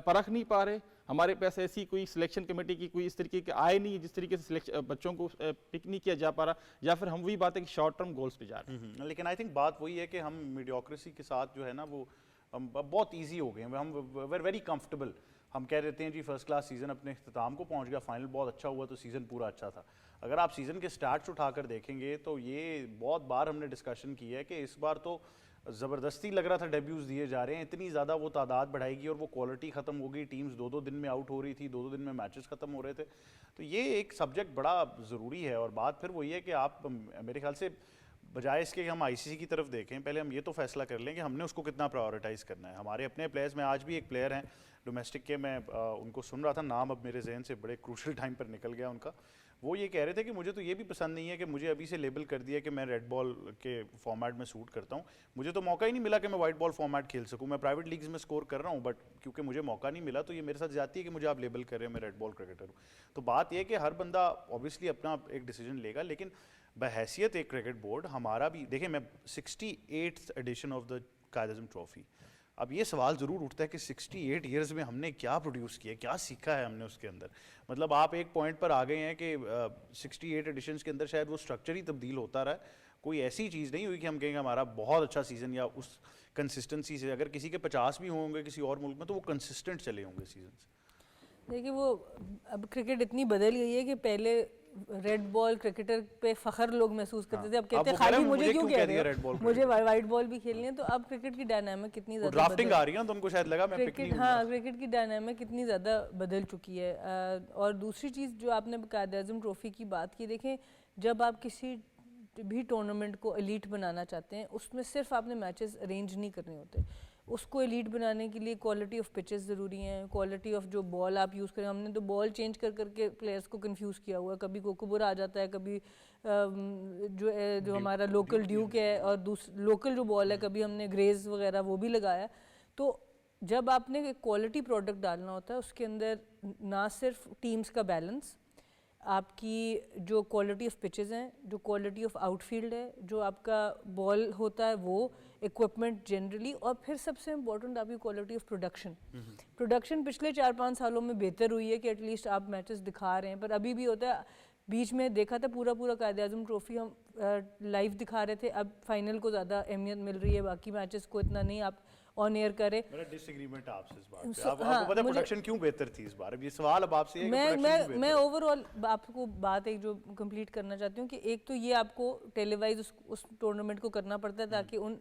परख नहीं पा रहे, हमारे पास ऐसी कोई सिलेक्शन कमेटी की कोई इस तरीके के आए नहीं जिस तरीके से बच्चों को पिक नहीं किया जा पा रहा, या फिर हम वही बात है कि शॉर्ट टर्म गोल्स पे जा रहे हैं। लेकिन आई थिंक बात वही है कि हम मीडियोक्रेसी के साथ जो है ना वो हम बहुत ईजी हो गए हैं, हम वेर वेरी कंफर्टेबल। हम कह देते हैं जी फर्स्ट क्लास सीज़न अपने अख्ताम को पहुंच गया, फाइनल बहुत अच्छा हुआ तो सीज़न पूरा अच्छा था। अगर आप सीज़न के स्टार्ट्स उठाकर देखेंगे तो ये बहुत बार हमने डिस्कशन की है कि इस बार तो ज़बरदस्ती लग रहा था डेब्यूज़ दिए जा रहे हैं, इतनी ज़्यादा वो तादाद बढ़ाएगी और वो क्वालिटी ख़त्म हो गई। टीम्स 2-2 दिन में आउट हो रही थी, 2-2 दिन में मैचेस ख़त्म हो रहे थे। तो ये एक सब्जेक्ट बड़ा ज़रूरी है। और बात फिर वही है कि आप मेरे ख्याल से बजाय इसके कि हम आईसीसी की तरफ देखें, पहले हम ये तो फैसला कर लें कि हमने उसको कितना प्रायोरिटाइज़ करना है। हमारे अपने प्लेयर्स में आज भी एक प्लेयर हैं डोमेस्टिक के, मैं उनको सुन रहा था, नाम अब मेरे जहन से बड़े क्रूशल टाइम पर निकल गया उनका। वो ये कह रहे थे कि मुझे तो ये भी पसंद नहीं है कि मुझे अभी से लेबल कर दिया कि मैं रेड बॉल के फॉर्मेट में सूट करता हूँ। मुझे तो मौका ही नहीं मिला कि मैं वाइट बॉल फॉर्मेट खेल सकूँ। मैं प्राइवेट लीग्स में स्कोर कर रहा हूँ, बट क्योंकि मुझे मौका नहीं मिला तो ये मेरे साथ जाती है कि मुझे आप लेबल कर रहे हैं मैं रेड बॉल क्रिकेटर हूँ। तो बात यह है कि हर बंदा ऑब्वियसली अपना एक डिसीजन लेगा, लेकिन बहैसियत एक क्रिकेट बोर्ड हमारा भी देखिए, मैं 68th edition of the Quaid-e-Azam trophy, अब ये सवाल ज़रूर उठता है कि 68 ईयर्स में हमने क्या प्रोड्यूस किया, क्या सीखा है हमने उसके अंदर। मतलब आप एक पॉइंट पर आ गए हैं कि 68 एडिशंस के अंदर शायद वो स्ट्रक्चर ही तब्दील होता रहा है, कोई ऐसी चीज़ नहीं हुई कि हम कहेंगे हमारा बहुत अच्छा सीज़न, या उस कंसिस्टेंसी से अगर किसी के 50 भी होंगे किसी और मुल्क में तो वो कंसिस्टेंट चले होंगे सीजन। देखिए वो अब क्रिकेट इतनी बदल गई है कि पहले रेड बॉल क्रिकेटर पे फखर लोग महसूस करते थे, अब कहते हैं खाली मुझे क्यों कह रहे हो, मुझे वाइट बॉल भी खेलनी है। तो अब क्रिकेट की डायनामिक कितनी ज़्यादा ड्राफ्टिंग आ रही है ना, तो उनको शायद लगा मैं पिक नहीं हूं। हाँ, क्रिकेट की डायनामिक कितनी ज़्यादा बदल चुकी है। और दूसरी चीज़ जो आपने कायद-ए-आज़म ट्रॉफी की बात की, देखें जब आप किसी भी टूर्नामेंट को एलीट बनाना चाहते हैं उसमें सिर्फ आपने मैचेस अरेंज नहीं करने होते, उसको एलीट बनाने के लिए क्वालिटी ऑफ पिचेस ज़रूरी हैं, क्वालिटी ऑफ जो बॉल आप यूज़ करें। हमने तो बॉल चेंज कर करके प्लेयर्स को कंफ्यूज किया हुआ है, कभी कोकोबुर आ जाता है, कभी जो हमारा लोकल ड्यूक है, और लोकल जो बॉल है कभी हमने ग्रेज वगैरह वो भी लगाया। तो जब आपने क्वालिटी प्रोडक्ट डालना होता है उसके अंदर ना सिर्फ टीम्स का बैलेंस, आपकी जो क्वालिटी ऑफ पिचेस हैं, जो क्वालिटी ऑफ आउटफील्ड है, जो आपका बॉल होता है वो, इक्विपमेंट जनरली, और फिर सबसे इम्पोर्टेंट आपकी क्वालिटी ऑफ प्रोडक्शन। प्रोडक्शन पिछले 4-5 सालों में बेहतर हुई है कि एटलीस्ट आप मैचेस दिखा रहे हैं, पर अभी भी होता है, बीच में देखा था पूरा कायद-ए-आज़म ट्रॉफी हम लाइव दिखा रहे थे, अब फाइनल को ज़्यादा अहमियत मिल रही है, बाकी मैचेस को इतना नहीं आप ऑन एयर करें। मेरा डिसएग्रीमेंट आपसे इस बात पे। आपको पता है प्रोडक्शन क्यों बेहतर थी इस बार? अब ये सवाल अब आपसे है कि प्रोडक्शन क्यों बेहतर मैं ओवरऑल आपको बात एक जो कंप्लीट करना चाहती हूँ कि एक तो ये आपको टेलीवाइज उस टूर्नामेंट को करना पड़ता है ताकि उन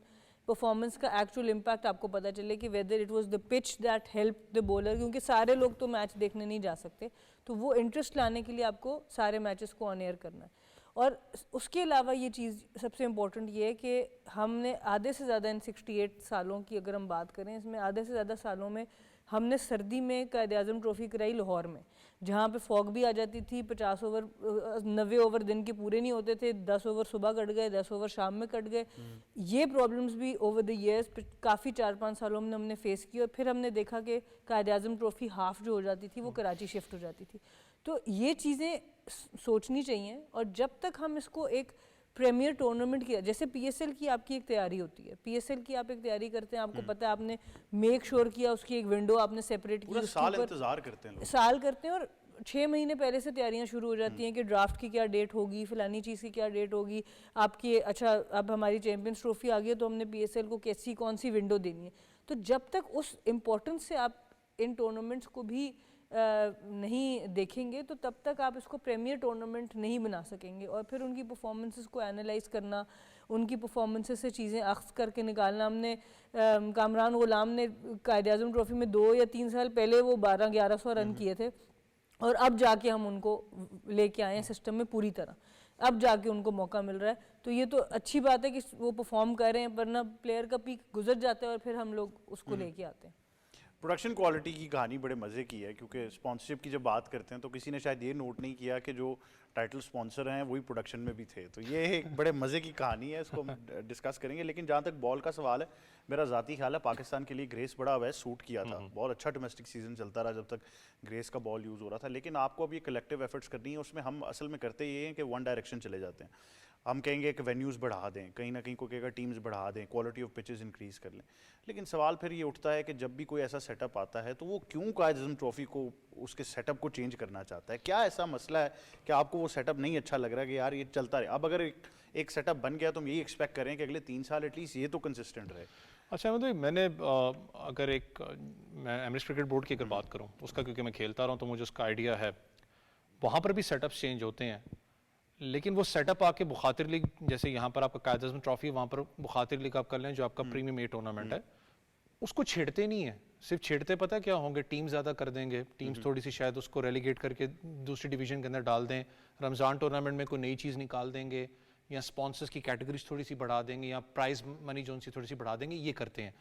परफॉर्मेंस का एक्चुअल इम्पैक्ट आपको पता चले कि whether it was the pitch that help the bowler, क्योंकि सारे लोग तो मैच देखने नहीं जा सकते, तो वो इंटरेस्ट लाने के लिए आपको सारे मैचेस को ऑन एयर करना है। और उसके अलावा ये चीज़ सबसे इम्पोर्टेंट ये है कि हमने आधे से ज़्यादा इन 68 सालों की अगर हम बात करें, इसमें आधे से ज़्यादा सालों में हमने सर्दी में कायद-ए-आज़म ट्रॉफी कराई लाहौर में, जहाँ पे फॉग भी आ जाती थी, 50 ओवर 90 ओवर दिन के पूरे नहीं होते थे, 10 ओवर सुबह कट गए, 10 ओवर शाम में कट गए। ये प्रॉब्लम्स भी ओवर द ईयर्स काफ़ी 4-5 सालों में हमने फेस की, और फिर हमने देखा कि कायद-ए-आज़म ट्रॉफी हाफ जो हो जाती थी वो कराची शिफ्ट हो जाती थी। तो ये चीज़ें सोचनी चाहिए, और जब तक हम इसको एक प्रीमियर टूर्नामेंट की, जैसे पीएसएल की आपकी एक तैयारी होती है, पीएसएल की आप एक तैयारी करते हैं, आपको पता है आपने मेक श्योर किया उसकी एक विंडो आपने सेपरेट की, पूरा साल इंतजार करते हैं लोग। साल करते हैं, और 6 महीने पहले से तैयारियां शुरू हो जाती हैं कि ड्राफ्ट की क्या डेट होगी, फलानी चीज़ की क्या डेट होगी आपकी। अच्छा, अब हमारी चैंपियंस ट्रॉफी आ गई है तो हमने पीएसएल को कैसी कौन सी विंडो देनी है। तो जब तक उस इम्पोर्टेंस से आप इन टूर्नामेंट्स को भी नहीं देखेंगे तो तब तक आप इसको प्रीमियर टूर्नामेंट नहीं बना सकेंगे, और फिर उनकी परफॉर्मेंसेस को एनालाइज करना, उनकी परफॉर्मेंसेस से चीज़ें अख्ज़ करके निकालना। हमने कामरान गुलाम ने कायद-ए-आज़म ट्रॉफी में 2 या 3 साल पहले वो 1200-1100 रन किए थे, और अब जाके हम उनको लेके आए हैं सिस्टम में पूरी तरह, अब जाके उनको मौका मिल रहा है। तो ये तो अच्छी बात है कि वो परफॉर्म कर रहे हैं, वरना प्लेयर का पीक गुजर जाता है और फिर हम लोग उसको लेके आते हैं। प्रोडक्शन क्वालिटी की कहानी बड़े मज़े की है, क्योंकि स्पॉन्सरशिप की जब बात करते हैं तो किसी ने शायद ये नोट नहीं किया कि जो टाइटल स्पॉन्सर हैं वही प्रोडक्शन में भी थे। तो ये एक बड़े मज़े की कहानी है, इसको हम डिस्कस करेंगे। लेकिन जहाँ तक बॉल का सवाल है, मेरा ज़ाती ख्याल है पाकिस्तान के लिए ग्रेस बड़ा अवैध सूट किया था। बहुत अच्छा डोमेस्टिक सीजन चलता रहा जब तक ग्रेस का बॉल यूज़ हो रहा था। लेकिन आपको अब ये कलेक्टिव एफर्ट्स करनी है, उसमें हम असल में करते ये हैं कि वन डायरेक्शन चले जाते हैं। हम कहेंगे कि वेन्यूज़ बढ़ा दें, कहीं ना कहीं को कहेगा टीम्स बढ़ा दें, क्वालिटी ऑफ पिचेस इंक्रीज़ कर लें। लेकिन सवाल फिर ये उठता है कि जब भी कोई ऐसा सेटअप आता है तो वो क्यों कायद-ए-आज़म ट्रॉफी को, उसके सेटअप को चेंज करना चाहता है? क्या ऐसा मसला है कि आपको वो सेटअप नहीं अच्छा लग रहा है कि यार ये चलता रहे? अब अगर एक सेटअप बन गया तो हम यही एक्सपेक्ट करें कि अगले 3 साल एटलीस्ट ये तो कंसिस्टेंट रहे। अच्छा मतलब मैंने अगर मैं एमरेट्स क्रिकेट बोर्ड की अगर बात करूं उसका, क्योंकि मैं खेलता रहा हूं तो मुझे उसका आइडिया है। वहाँ पर भी सेटअप्स चेंज होते हैं, लेकिन वो सेटअप आके बुखातिर लीग, जैसे यहाँ पर आपका कायद-ए-आज़म ट्रॉफी, वहाँ पर बुखातिर लीग आप कर लें जो आपका प्रीमियम ए टूर्नामेंट है, उसको छेड़ते नहीं है। सिर्फ छेड़ते पता क्या होंगे, टीम ज़्यादा कर देंगे, टीम्स थोड़ी सी शायद उसको रेलीगेट करके दूसरी डिवीजन के अंदर डाल दें, रमज़ान टूर्नामेंट में कोई नई चीज़ निकाल देंगे, या स्पॉन्सर्स की कैटेगरीज थोड़ी सी बढ़ा देंगे, या प्राइज मनी जो सी थोड़ी सी बढ़ा देंगे, ये करते हैं।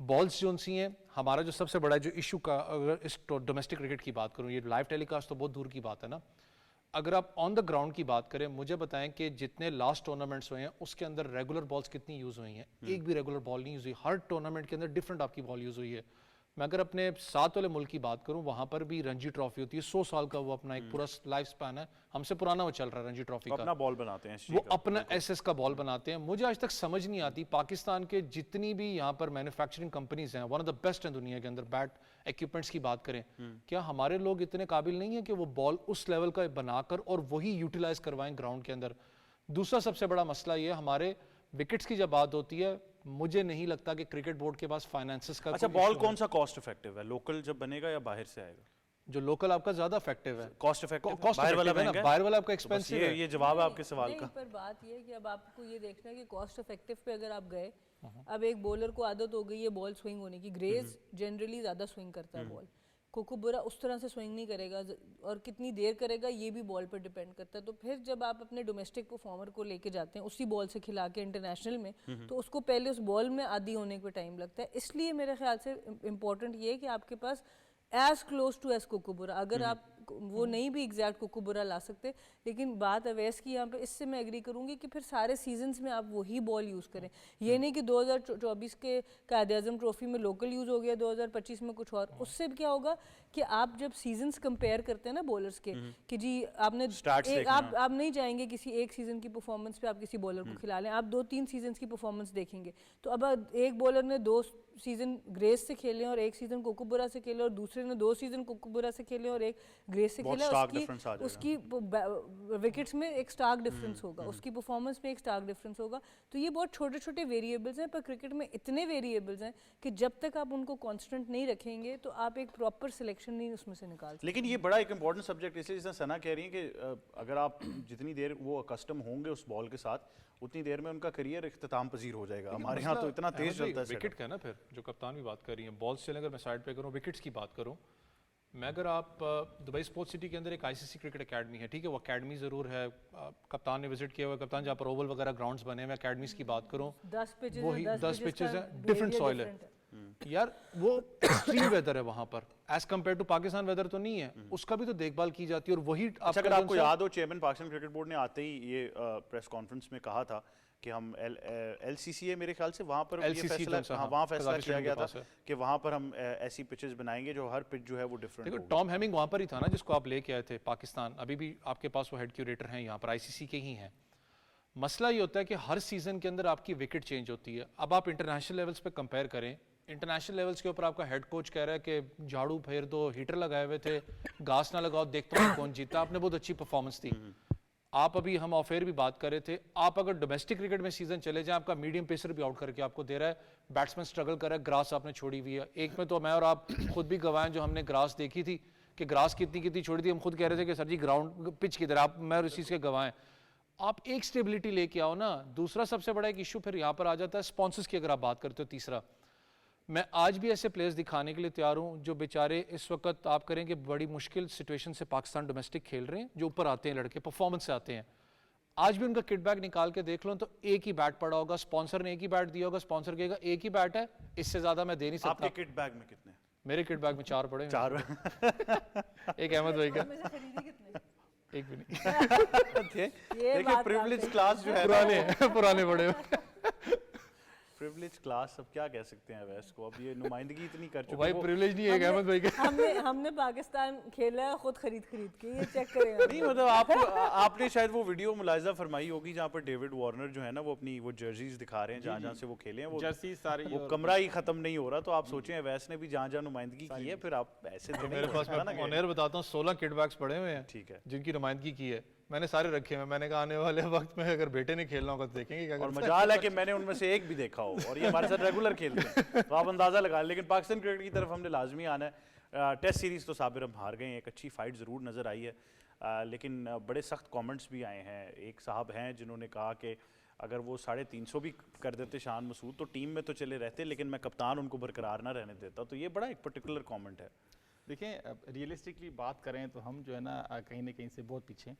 बॉल्स जो सी हैं, हमारा जो सबसे बड़ा जो इशू का, अगर इस डोमेस्टिक क्रिकेट की बात करूँ, ये लाइव टेलीकास्ट तो बहुत दूर की बात है ना, अगर आप ऑन द ग्राउंड की बात करें, मुझे बताएं कि जितने लास्ट टूर्नामेंट्स हुए हैं उसके अंदर रेगुलर बॉल्स कितनी यूज़ हुई हैं? एक भी रेगुलर बॉल नहीं यूज़ हुई। हर टूर्नामेंट के अंदर डिफरेंट आपकी बॉल यूज़ हुई है। मैं अगर अपने 7 वाले मुल्क की बात करूं, वहाँ पर भी रणजी ट्रॉफी होती है, 100 साल का वो अपना एक पूरा लाइफ स्पैन है, हमसे पुराना वो चल रहा है रणजी ट्रॉफी का। अपना बॉल बनाते हैं, वो अपना एसएस का बॉल बनाते हैं। मुझे आज तक समझ नहीं आती पाकिस्तान के जितनी भी यहाँ पर मैन्युफैक्चरिंग कंपनीज हैं, वन ऑफ द बेस्ट हैं दुनिया के अंदर, बैट इक्विपमेंट्स की बात करें, क्या हमारे लोग इतने काबिल नहीं है कि वो बॉल उस लेवल का बनाकर और वही यूटिलाइज करवाएं ग्राउंड के अंदर? दूसरा सबसे बड़ा मसला ये, हमारे विकेट्स की जब बात होती है, मुझे नहीं लगता कि क्रिकेट बोर्ड के पास फाइनेंसेस का। अच्छा, बॉल कौन सा कॉस्ट इफेक्टिव है, लोकल जब बनेगा या बाहर से आएगा? जो लोकल आपका ज्यादा इफेक्टिव है, कॉस्ट इफेक्टिव, बाहर वाला महंगा है, बाहर वाला आपका एक्सपेंसिव है। ये जवाब है आपके सवाल का। पर बात ये है कि अब आपको ये देखना है कि कॉस्ट इफेक्टिव पे अगर आप गए, अब एक बॉलर को आदत हो गई है बॉल स्विंग होने की, ग्रेज जनरली ज़्यादा स्विंग करता है बॉल, कोकुबरा उस तरह से स्विंग नहीं करेगा, और कितनी देर करेगा ये भी बॉल पर डिपेंड करता है। तो फिर जब आप अपने डोमेस्टिक परफॉर्मर को लेके जाते हैं उसी बॉल से खिला के इंटरनेशनल में, तो उसको पहले उस बॉल में आदी होने को टाइम लगता है। इसलिए मेरे ख्याल से इम्पोर्टेंट ये है कि आपके पास एज क्लोज टू एज कोकुबरा, अगर आप वो नहीं भी एग्जैक्ट कुकुबरा ला सकते, लेकिन बात अवैस की यहाँ पे, इससे मैं एग्री करूँगी कि फिर सारे सीजन्स में आप वही बॉल यूज़ करें। ये नहीं कि 2024 के कायद-ए-आज़म ट्रॉफी में लोकल यूज़ हो गया, 2025 में कुछ और। उससे क्या होगा कि आप जब सीजन्स कंपेयर करते हैं ना बॉलर्स के, कि जी आपने आप नहीं जाएंगे किसी एक सीजन की परफॉर्मेंस पे आप किसी बॉलर को खिला लें, आप 2-3 सीजन्स की परफॉर्मेंस देखेंगे। तो अब एक बॉलर ने 2 सीजन ग्रेस से खेले और एक सीजन कुकुबरा से खेले, और दूसरे ने 2 सीजन कुकुबरा से खेले और एक ग्रेस से खेले, उसकी विकेट्स में एक स्टार्क डिफरेंस होगा, उसकी परफॉर्मेंस में एक स्टार्क डिफरेंस होगा। तो ये बहुत छोटे छोटे वेरिएबल्स हैं, पर क्रिकेट में इतने वेरिएबल्स हैं कि जब तक आप उनको कांस्टेंट नहीं रखेंगे तो आप एक प्रॉपर सिलेक्शन नहीं उसमें से निकाल सकते। लेकिन ये बड़ा एक इंपॉर्टेंट सब्जेक्ट, इसलिए जैसे सना कह रही है कि अगर आप जितनी देर वो कस्टम होंगे उस बॉल के साथ, उतनी देर में उनका करियर इख्तिताम पजीर हो जाएगा। हमारे यहाँ तो इतना तेज चलता है विकेट का ना, फिर जो कप्तान भी बात कर रही है बॉल्स चले, अगर मैं साइड पे करूँ विकेट्स की बात करूँ, मैं अगर आप दुबई स्पोर्ट्स सिटी के अंदर एक आईसीसी क्रिकेट एकेडमी है, ठीक है, वो एकेडमी ज़रूर है, कप्तान ने विजिट किया हुआ है, कप्तान जहाँ पर ओवल वगैरह ग्राउंड्स बने हुए, एकेडमीज़ की बात करूँ 10 पिचेस है, डिफरेंट सॉइल है यार, वो एक्सट्रीम वेदर है वहाँ पर, as compare to Pakistan weather तो नहीं है, उसका भी तो देखभाल की जाती है। और वही अगर आपको याद हो, चेयरमैन पाकिस्तान क्रिकेट बोर्ड ने आते ही ये प्रेस कॉन्फ्रेंस में कहा था कि हम LCCA मेरे ख्याल से वहाँ पर वहाँ फैसला किया गया था कि वहाँ पर हम ऐसी पिचेस बनाएंगे जो हर पिच जो है वो डिफरेंट देखो, टॉम हेमिंग वहाँ पर ही था ना जिसको आप लेके आए थे पाकिस्तान, अभी भी आपके पास वो हेड क्यूरेटर हैं यहाँ पर, ICC के ही हैं। मसला ये होता है कि हर सीजन के अंदर आपकी विकेट चेंज होती है। अब आप इंटरनेशनल लेवल्स पे कंपेयर करें, इंटरनेशनल लेवल्स के ऊपर आपका हेड कोच कह रहा है कि झाड़ू फेर दो, हीटर लगाए हुए थे, घास ना लगाओ, देखता हूँ कौन जीता। आपने बहुत अच्छी परफॉर्मेंस दी। आप अभी हम ऑफ एयर भी बात कर रहे थे, आप अगर डोमेस्टिक क्रिकेट में सीजन चले जाएं, आपका मीडियम पेसर भी आउट करके आपको दे रहा है, बैट्समैन स्ट्रगल कर रहा है, ग्रास आपने छोड़ी हुई है। एक में तो मैं और आप खुद भी गवाह हैं जो हमने ग्रास देखी थी कि ग्रास कितनी छोड़ी थी, हम खुद कह रहे थे कि सर जी ग्राउंड पिच किधर, आप मैं और इस चीज़ के गवाह हैं। आप एक स्टेबिलिटी लेके आओ ना। दूसरा सबसे बड़ा एक इशू फिर यहाँ पर आ जाता है स्पॉन्सर्स की, अगर आप बात करते हो। तीसरा, मैं आज भी ऐसे प्लेयर्स दिखाने के लिए तैयार हूँ जो बेचारे इस वक्त आप करें कि बड़ी मुश्किल सिचुएशन से पाकिस्तान डोमेस्टिक खेल रहे हैं, जो ऊपर आते हैं लड़के, परफॉर्मेंस से आते हैं। आज भी उनका किट बैग निकाल के देख लो तो एक ही बैट पड़ा होगा, स्पॉन्सर ने एक ही बैट दिया होगा, स्पॉन्सर कहेगा एक ही बैट है, इससे ज्यादा मैं दे नहीं सकता। आपके किट बैग में कितने? मेरे किट बैग में 4 पड़े, 4 एक अहमद भाई का, एक भी नहीं। देखिए प्रिविलेज क्लास जो है पुराने पड़े प्रिविलेज क्लास, अब क्या कह सकते हैं वैस को, अब ये नुमाइंदगी इतनी कर चुके भाई, प्रिविलेज नहीं है अहमद भाई का। हमने पाकिस्तान खेला है खुद खरीद के, ये चेक करें। नहीं मतलब आपने शायद वो वीडियो मुलाहिजा फरमाई होगी जहाँ पर डेविड वार्नर जो है ना वो अपनी वो जर्सीज दिखा रहे हैं जहाँ से वो खेले हैं, वो जर्सी सारी, वो कमरा ही खत्म नहीं हो रहा। तो आप सोचें वैस ने भी जहाँ नुमाइंदगी की है, फिर आप ऐसे तो मेरे पास, मैं ऑन एयर बताता हूँ, 16 किट बैग्स पड़े हुए हैं, ठीक है, जिनकी नुमाइंदगी की है मैंने, सारे रखे हैं। मैंने कहा आने वाले वक्त में अगर बेटे ने खेलना होगा तो देखेंगे क्या। और मजाल है कि मैंने उनमें से एक भी देखा हो और ये हमारे साथ रेगुलर खेलते हैं, तो आप अंदाजा लगा। लेकिन पाकिस्तान क्रिकेट की तरफ हमने लाजमी आना है। टेस्ट सीरीज़ तो साबिर हम हार गए हैं, एक अच्छी फाइट ज़रूर नज़र आई है, लेकिन बड़े सख्त कमेंट्स भी आए हैं। एक साहब हैं जिन्होंने कहा कि अगर वो 350 भी कर देते शान मसूद तो टीम में तो चले रहते, लेकिन मैं कप्तान उनको बरकरार ना रहने देता। तो ये बड़ा एक पर्टिकुलर कमेंट है। देखें, रियलिस्टिकली बात करें तो हम जो है ना कहीं ना कहीं से बहुत पीछे।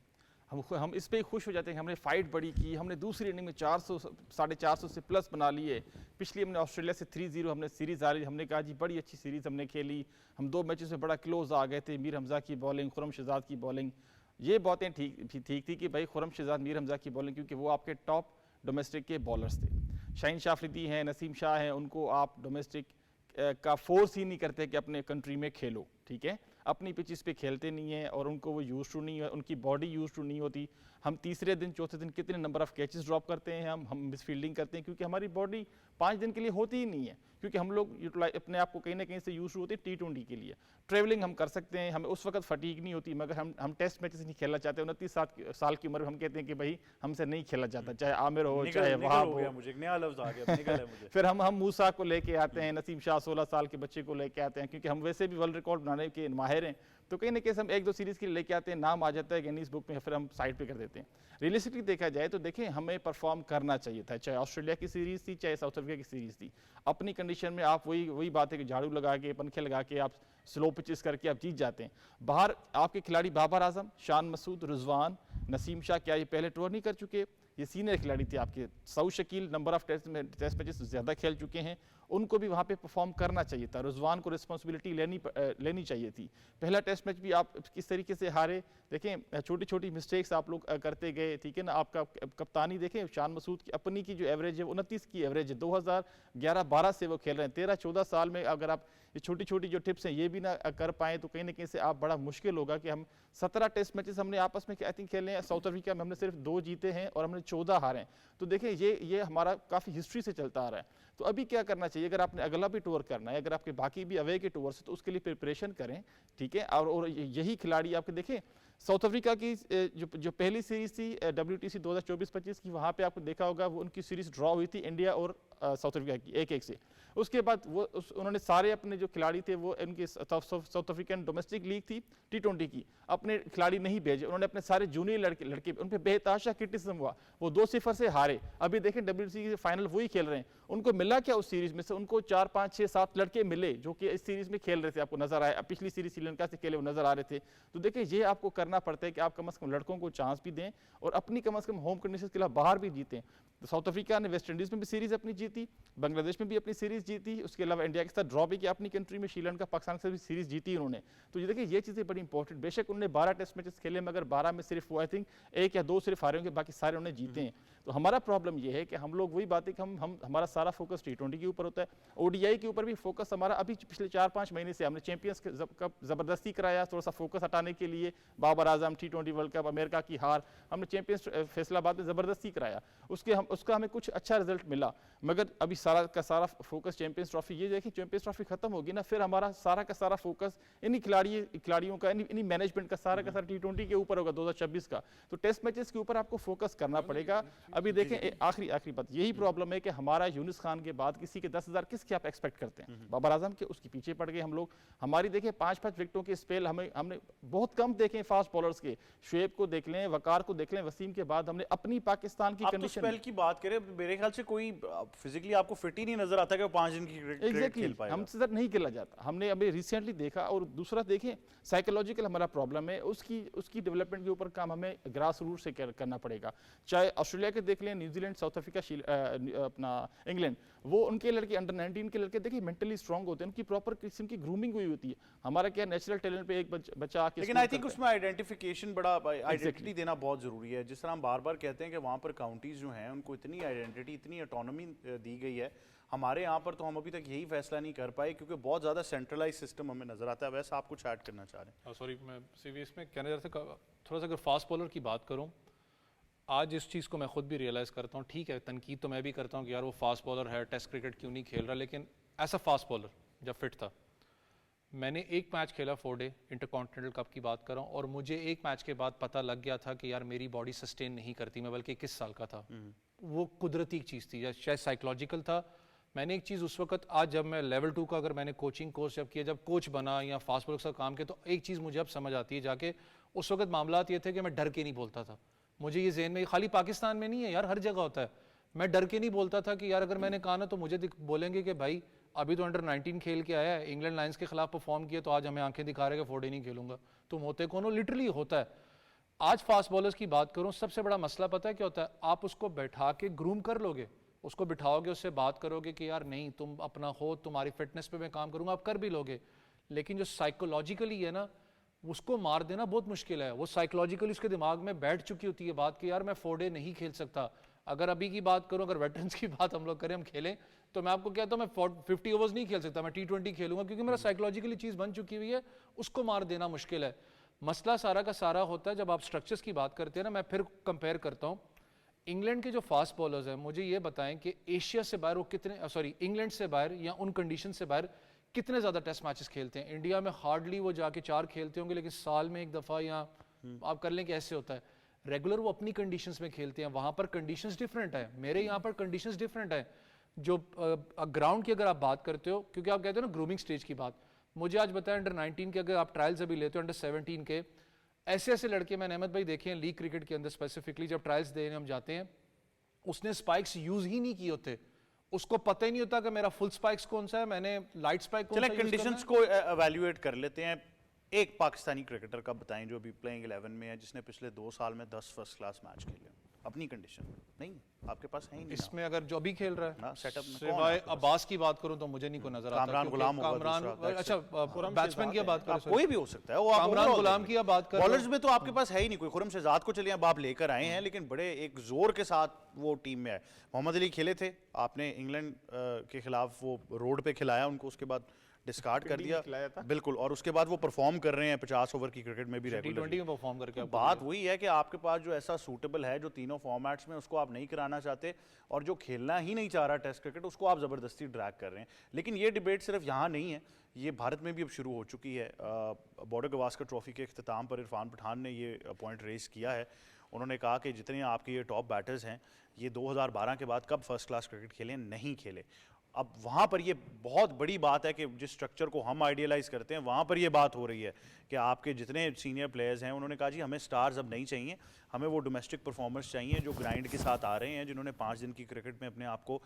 हम इस पे खुश हो जाते हैं कि हमने फ़ाइट बड़ी की, हमने दूसरी इनिंग में 400 450 से प्लस बना लिए। पिछली हमने ऑस्ट्रेलिया से 3-0 हमने सीरीज़ हारी, हमने कहा जी बड़ी अच्छी सीरीज़ हमने खेली, हम 2 मैचों से बड़ा क्लोज आ गए थे। मीर हमज़ा की बॉलिंग, खुरम शहजाद की बॉलिंग, ये बातें ठीक थी कि भाई खुरम शहजाद, मीर हमज़ा की बॉलिंग, क्योंकि वो आपके टॉप डोमेस्टिक के बॉलर्स थे। शाहीन शाह अफरीदी हैं, नसीम शाह हैं, उनको आप डोमेस्टिक का फोर्स ही नहीं करते कि अपने कंट्री में खेलो, ठीक है, अपनी पिचिस पे खेलते नहीं है और उनको वो यूज टू नहीं है, उनकी बॉडी यूज टू नहीं होती। हम तीसरे दिन चौथे दिन कितने नंबर ऑफ कैचेस ड्रॉप करते हैं, हम मिस फील्डिंग करते हैं, क्योंकि हमारी बॉडी 5 दिन के लिए होती ही नहीं है, क्योंकि हम लोग यूटिलाइज अपने आप को कहीं ना कहीं से यूज होते हैं T20 के लिए। ट्रेवलिंग हम कर सकते हैं, हमें उस वक्त फटीग नहीं होती, मगर हम टेस्ट मैचेस नहीं खेलना चाहते। 29 साल की उम्र में हम कहते हैं कि भाई हमसे नहीं खेला जाता, चाहे आमिर हो चाहे वहाब हो। मुझे एक नया लफ्ज आ गया, निकल है मुझे। फिर हम मूसा को लेके आते हैं, नसीम शाह 16 साल के बच्चे को लेके आते हैं, क्योंकि हम वैसे भी वर्ल्ड रिकॉर्ड बनाने के माहिर हैं। तो कहीं ना कहीं हम 1-2 सीरीज़ के लिए लेके आते हैं, नाम आ जाता है गिनीज बुक में, फिर हम साइड पे कर देते हैं। रियलिस्टिकली देखा जाए तो देखें, हमें परफॉर्म करना चाहिए था, चाहे ऑस्ट्रेलिया की सीरीज़ थी चाहे साउथ अफ्रीका की सीरीज़ थी। अपनी कंडीशन में आप वही बात है कि झाड़ू लगा के, पंखे लगा के, आप स्लो पिचेस करके आप जीत जाते हैं। बाहर आपके खिलाड़ी बाबर आजम, शान मसूद, रिजवान, नसीम शाह, क्या ये पहले टूर नहीं कर चुके? ये सीनियर खिलाड़ी थे आपके। Saud Shakeel number of test matches ज़्यादा खेल चुके हैं उनको भी वहाँ पे परफॉर्म करना चाहिए था। रिजवान को रिस्पॉन्सिबिलिटी लेनी चाहिए थी। पहला टेस्ट मैच भी आप किस तरीके से हारे, देखें छोटी छोटी मिस्टेक्स आप लोग करते गए, ठीक है ना। आपका कप्तानी देखें, शान मसूद की अपनी की जो एवरेज है 29 की एवरेज है, 2011-12 से वो खेल रहे हैं। 13-14 साल में अगर आप ये छोटी छोटी जो टिप्स हैं ये भी ना कर पाएँ तो कहीं ना कहीं से आप बड़ा मुश्किल होगा कि हम 17 टेस्ट मैचेस हमने आपस में आई थिंक खेले हैं। साउथ अफ्रीका में हमने सिर्फ 2 जीते हैं और हमने 14 हारे हैं। तो देखें ये हमारा काफ़ी हिस्ट्री से चलता आ रहा है। तो अभी क्या करना चाहिए, अगर आपने अगला भी टूर करना है, अगर आपके बाकी भी अवे के टूर्स है तो उसके लिए प्रिपरेशन करें, ठीक है। और यही खिलाड़ी आपके देखें, साउथ अफ्रीका की जो पहली सीरीज थी WTC 2024-25 की, वहाँ पे आपको देखा होगा वो उनकी सीरीज ड्रॉ हुई थी इंडिया और साउथ अफ्रीका की 1-1 से। उसके बाद वो उन्होंने सारे अपने जो खिलाड़ी थे वो इनकी साउथ अफ्रीकन डोमेस्टिक लीग थी T20 की, अपने खिलाड़ी नहीं भेजे। उन्होंने अपने सारे जूनियर लड़के उन पर बेतहाशा क्रिटिसिज्म हुआ, वो 2-0 से हारे। अभी देखें WTC के फाइनल वही खेल रहे हैं। उनको मिला क्या उस सीरीज में से? उनको 4, 5, 6, 7 लड़के मिले जो कि इस सीरीज में खेल रहे थे, आपको नजर आए। पिछली सीरीज श्रीलंका से खेले वो नजर आ रहे थे। तो देखिए ये आपको करना पड़ता है कि आप कम से कम लड़कों को चांस भी दें और अपनी कम से कम होम कंडीशन के खिलाफ बाहर भी जीतें। तो साउथ अफ्रीका ने वेस्ट इंडीज में भी सीरीज अपनी जीती, बांग्लादेश में भी अपनी सीरीज जीती, उसके अलावा इंडिया के साथ ड्रॉ भी किया अपनी कंट्री में, श्रीलंका पाकिस्तान से भी सीरीज जीती उन्होंने। तो ये देखिए ये चीज़ें बड़ी इंपॉर्टेंट। बेशक उन्होंने 12 टेस्ट मैचेस खेले मगर 12 में सिर्फ वो आई थिंक 1 या 2 सिर्फ हारे होंगे, बाकी सारे उन्होंने जीते हैं। तो हमारा प्रॉब्लम ये है कि हम लोग वही बात है कि हम हमारा सारा फोकस T20 के ऊपर होता है, ODI के ऊपर भी फोकस हमारा अभी पिछले 4-5 महीने से हमने चैंपियंस कप जबरदस्ती कराया थोड़ा सा फोकस हटाने के लिए। Babar Azam, T20 world cup, America की हार, हमने चैंपियंस फैसलाबाद में जबरदस्ती कराया, उसका हमें कुछ अच्छा रिजल्ट मिला। मगर अभी सारा का सारा फोकस चैंपियंस ट्रॉफी, ये देखिए चैंपियंस ट्रॉफी खत्म होगी ना, फिर हमारा सारा का सारा फोकस इन्हीं खिलाड़ियों का, इन्हीं मैनेजमेंट का सारा T20 के ऊपर होगा 2026 का। तो टेस्ट मैचेस के ऊपर आपको फोकस करना पड़ेगा। अभी देखें आखिरी बात यही प्रॉब्लम है कि हमारा यूनुस खान के बाद किसी के 10,000 किसके आप एक्सपेक्ट करते हैं? बाबर आजम के, उसके पीछे पड़ गए हम लोग। हमारी देखें 5-5 विकेटों के स्पेल हमने बहुत कम देखे फास्ट बॉलर्स के। शुएब को देख लें, वकार को देख लें, वसीम के बाद हमने अपनी पाकिस्तान की कंडीशन स्पेल की बात करें, मेरे ख्याल से कोई फिजिकली आपको फिट ही नहीं नजर आता कि वो 5 दिन की क्रिकेट खेल पाएगा। हमसे सर नहीं खेला जाता, हमने अभी रिसेंटली देखा। और दूसरा देखें साइकोलॉजिकल हमारा प्रॉब्लम है, उसकी डेवलपमेंट के ऊपर काम हमें ग्रास रूट से करना पड़ेगा। चाहे ऑस्ट्रेलिया के देख लें, न्यूजीलैंड, साउथ अफ्रीका, अपना इंग्लैंड, वो उनके लड़के अंडर 19 के लड़के देखिए मेंटली स्ट्रांग होते हैं, उनकी प्रॉपर किस्म की ग्रूमिंग हुई होती है। हमारा क्या नेचुरल टैलेंट पे एक बच्चा आके, लेकिन आई थिंक उसमें आइडेंटिफिकेशन बड़ा आइडेंटिटी देना बहुत जरूरी है। जिस तरह हम बार बार कहते हैं कि वहाँ पर काउंटीज जो हैं उनको इतनी आइडेंटिटी, इतनी ऑटोनॉमी दी गई है, हमारे यहाँ पर तो हम अभी तक यही फैसला नहीं कर पाए क्योंकि बहुत ज़्यादा सेंट्रलाइज सिस्टम हमें नजर आता है। वैसे आप कुछ ऐड करना चाह रहे हैं? सॉरी, मैं सीवीएस में कहना चाहता था, थोड़ा सा अगर फास्ट बॉलर की बात करूँ, आज इस चीज़ को मैं खुद भी रियलाइज़ करता हूँ। ठीक है, तनकीद तो मैं भी करता हूँ कि यार वो फास्ट बॉलर है, टेस्ट क्रिकेट क्यों नहीं खेल रहा, लेकिन ऐसा फास्ट बॉलर जब फिट था, मैंने एक मैच खेला 4 डे इंटरकॉन्टिनेंटल कप की बात कर रहा हूँ, और मुझे एक मैच के बाद पता लग गया था कि यार मेरी बॉडी सस्टेन नहीं करती। मैं बल्कि 21 साल का था, वो कुदरती चीज़ थी या शायद साइकोलॉजिकल था। मैंने एक चीज़ उस वक्त, आज जब मैं लेवल 2 का अगर मैंने कोचिंग कोर्स जब किया, जब कोच बना या फास्ट बॉलर के साथ काम किया, तो एक चीज़ मुझे अब समझ आती है जाके, उस वक्त मामला ये थे कि मैं डर के नहीं बोलता था। मुझे ये ज़हन में, खाली पाकिस्तान में नहीं है यार, हर जगह होता है। मैं डर के नहीं बोलता था कि यार अगर मैंने कहा ना तो मुझे बोलेंगे कि भाई अभी तो अंडर 19 खेल के आया है, इंग्लैंड लायंस के खिलाफ परफॉर्म किया, तो आज हमें आंखें दिखा रहे कि 4 डे नहीं खेलूंगा। तुम होते कौन हो? लिटरली होता है। आज फास्ट बॉलर्स की बात करूं, सबसे बड़ा मसला पता है क्या होता है? आप उसको बैठा के ग्रूम कर लोगे, उसको बिठाओगे, उससे बात करोगे कि यार नहीं तुम अपना हो, तुम्हारी फिटनेस पे मैं काम करूंगा, आप कर भी लोगे। लेकिन जो साइकोलॉजिकली है ना, उसको मार देना बहुत मुश्किल है। वो साइकोलॉजिकली उसके दिमाग में बैठ चुकी होती है बात कि यार मैं 4 डे नहीं खेल सकता। अगर अभी की बात करूं, अगर वेटरन्स की बात हम लोग करें, हम खेलें, तो मैं आपको कहता हूं मैं 50 ओवर्स नहीं खेल सकता, मैं T20 खेलूंगा, क्योंकि मेरा साइकोलॉजिकली चीज़ बन चुकी हुई है, उसको मार देना मुश्किल है। मसला सारा का सारा होता है जब आप स्ट्रक्चर्स की बात करते हैं ना। मैं फिर कंपेयर करता हूँ, इंग्लैंड के जो फास्ट बॉलर्स हैं, मुझे ये बताएं कि एशिया से बाहर वो कितने, इंग्लैंड से बाहर या उन कंडीशन से बाहर कितने ज़्यादा टेस्ट मैचेस खेलते हैं। इंडिया में हार्डली वो जाके 4 खेलते होंगे, लेकिन साल में एक दफ़ा या आप कर लें कि ऐसे होता है। रेगुलर वो अपनी कंडीशंस में खेलते हैं, वहाँ पर कंडीशंस डिफरेंट है, मेरे यहाँ पर कंडीशंस डिफरेंट है। जो ग्राउंड की अगर आप बात करते हो, क्योंकि आप कहते हो ना ग्रूमिंग स्टेज की बात, मुझे आज बताया अंडर 19 के अगर आप ट्रायल्स अभी लेते हो, अंडर 17 के ऐसे लड़के मैंने अहमद भाई देखे हैं लीग क्रिकेट के अंदर स्पेसिफिकली, जब ट्रायल्स देने हम जाते हैं, उसने स्पाइक्स यूज ही नहीं किए होते, उसको पता ही नहीं होता कि मेरा फुल स्पाइक्स कौन सा है, मैंने लाइट स्पाइक कौन सा यूज करना है। कंडीशंस को एवेल्युएट कर लेते हैं। एक पाकिस्तानी क्रिकेटर का बताएं जो अभी प्लेइंग 11 में है, जिसने पिछले 2 साल में 10 फर्स्ट क्लास मैच खेले। अपनी कंडीशन नहीं, आपके पास है ही नहीं। इसमें अगर जो अभी खेल रहा है ना सेटअप में सिवाय अब्बास की बात करूं तो मुझे नहीं कोई नजर आता। कामरान गुलाम होगा कामरान, दूसरा, अच्छा बैट्समैन की बात करें, कोई भी हो सकता है वो। कामरान गुलाम की आप बात कर रहे हो। बॉलर्स में तो आपके पास है ही नहीं कोई। खुरम शहजाद को चलिए अब आप लेकर आए हैं, लेकिन बड़े एक जोर के साथ वो टीम में आए। मोहम्मद अली खेले थे, आपने इंग्लैंड के खिलाफ वो रोड पे खिलाया उनको, उसके बाद डिस्कार्ड कर दिया बिल्कुल, और उसके बाद वो परफॉर्म कर रहे हैं 50 ओवर की क्रिकेट में भी रेगुलर। T20 में परफॉर्म करके आपको बात वही है कि आपके पास जो ऐसा सूटेबल है जो तीनों फॉर्मेट्स में, उसको आप नहीं कराना चाहते, और जो खेलना ही नहीं चाह रहा टेस्ट क्रिकेट उसको आप ज़बरदस्ती ड्रैग कर रहे हैं। लेकिन ये डिबेट सिर्फ यहाँ नहीं है, ये भारत में भी अब शुरू हो चुकी है। बॉर्डर गवास्कर ट्रॉफी के अख्ताम पर इरफान पठान ने ये पॉइंट रेस किया है। उन्होंने कहा कि जितने आपके ये टॉप बैटर्स हैं, ये 2012 के बाद कब फर्स्ट क्लास क्रिकेट खेले, नहीं खेले। अब वहाँ पर ये बहुत बड़ी बात है कि जिस स्ट्रक्चर को हम आइडियलाइज करते हैं वहाँ पर ये बात हो रही है कि आपके जितने सीनियर प्लेयर्स हैं उन्होंने कहा जी हमें स्टार्स अब नहीं चाहिए, हमें वो डोमेस्टिक परफॉर्मर्स चाहिए जो ग्राइंड के साथ आ रहे हैं, जिन्होंने 5 दिन की क्रिकेट में अपने आप को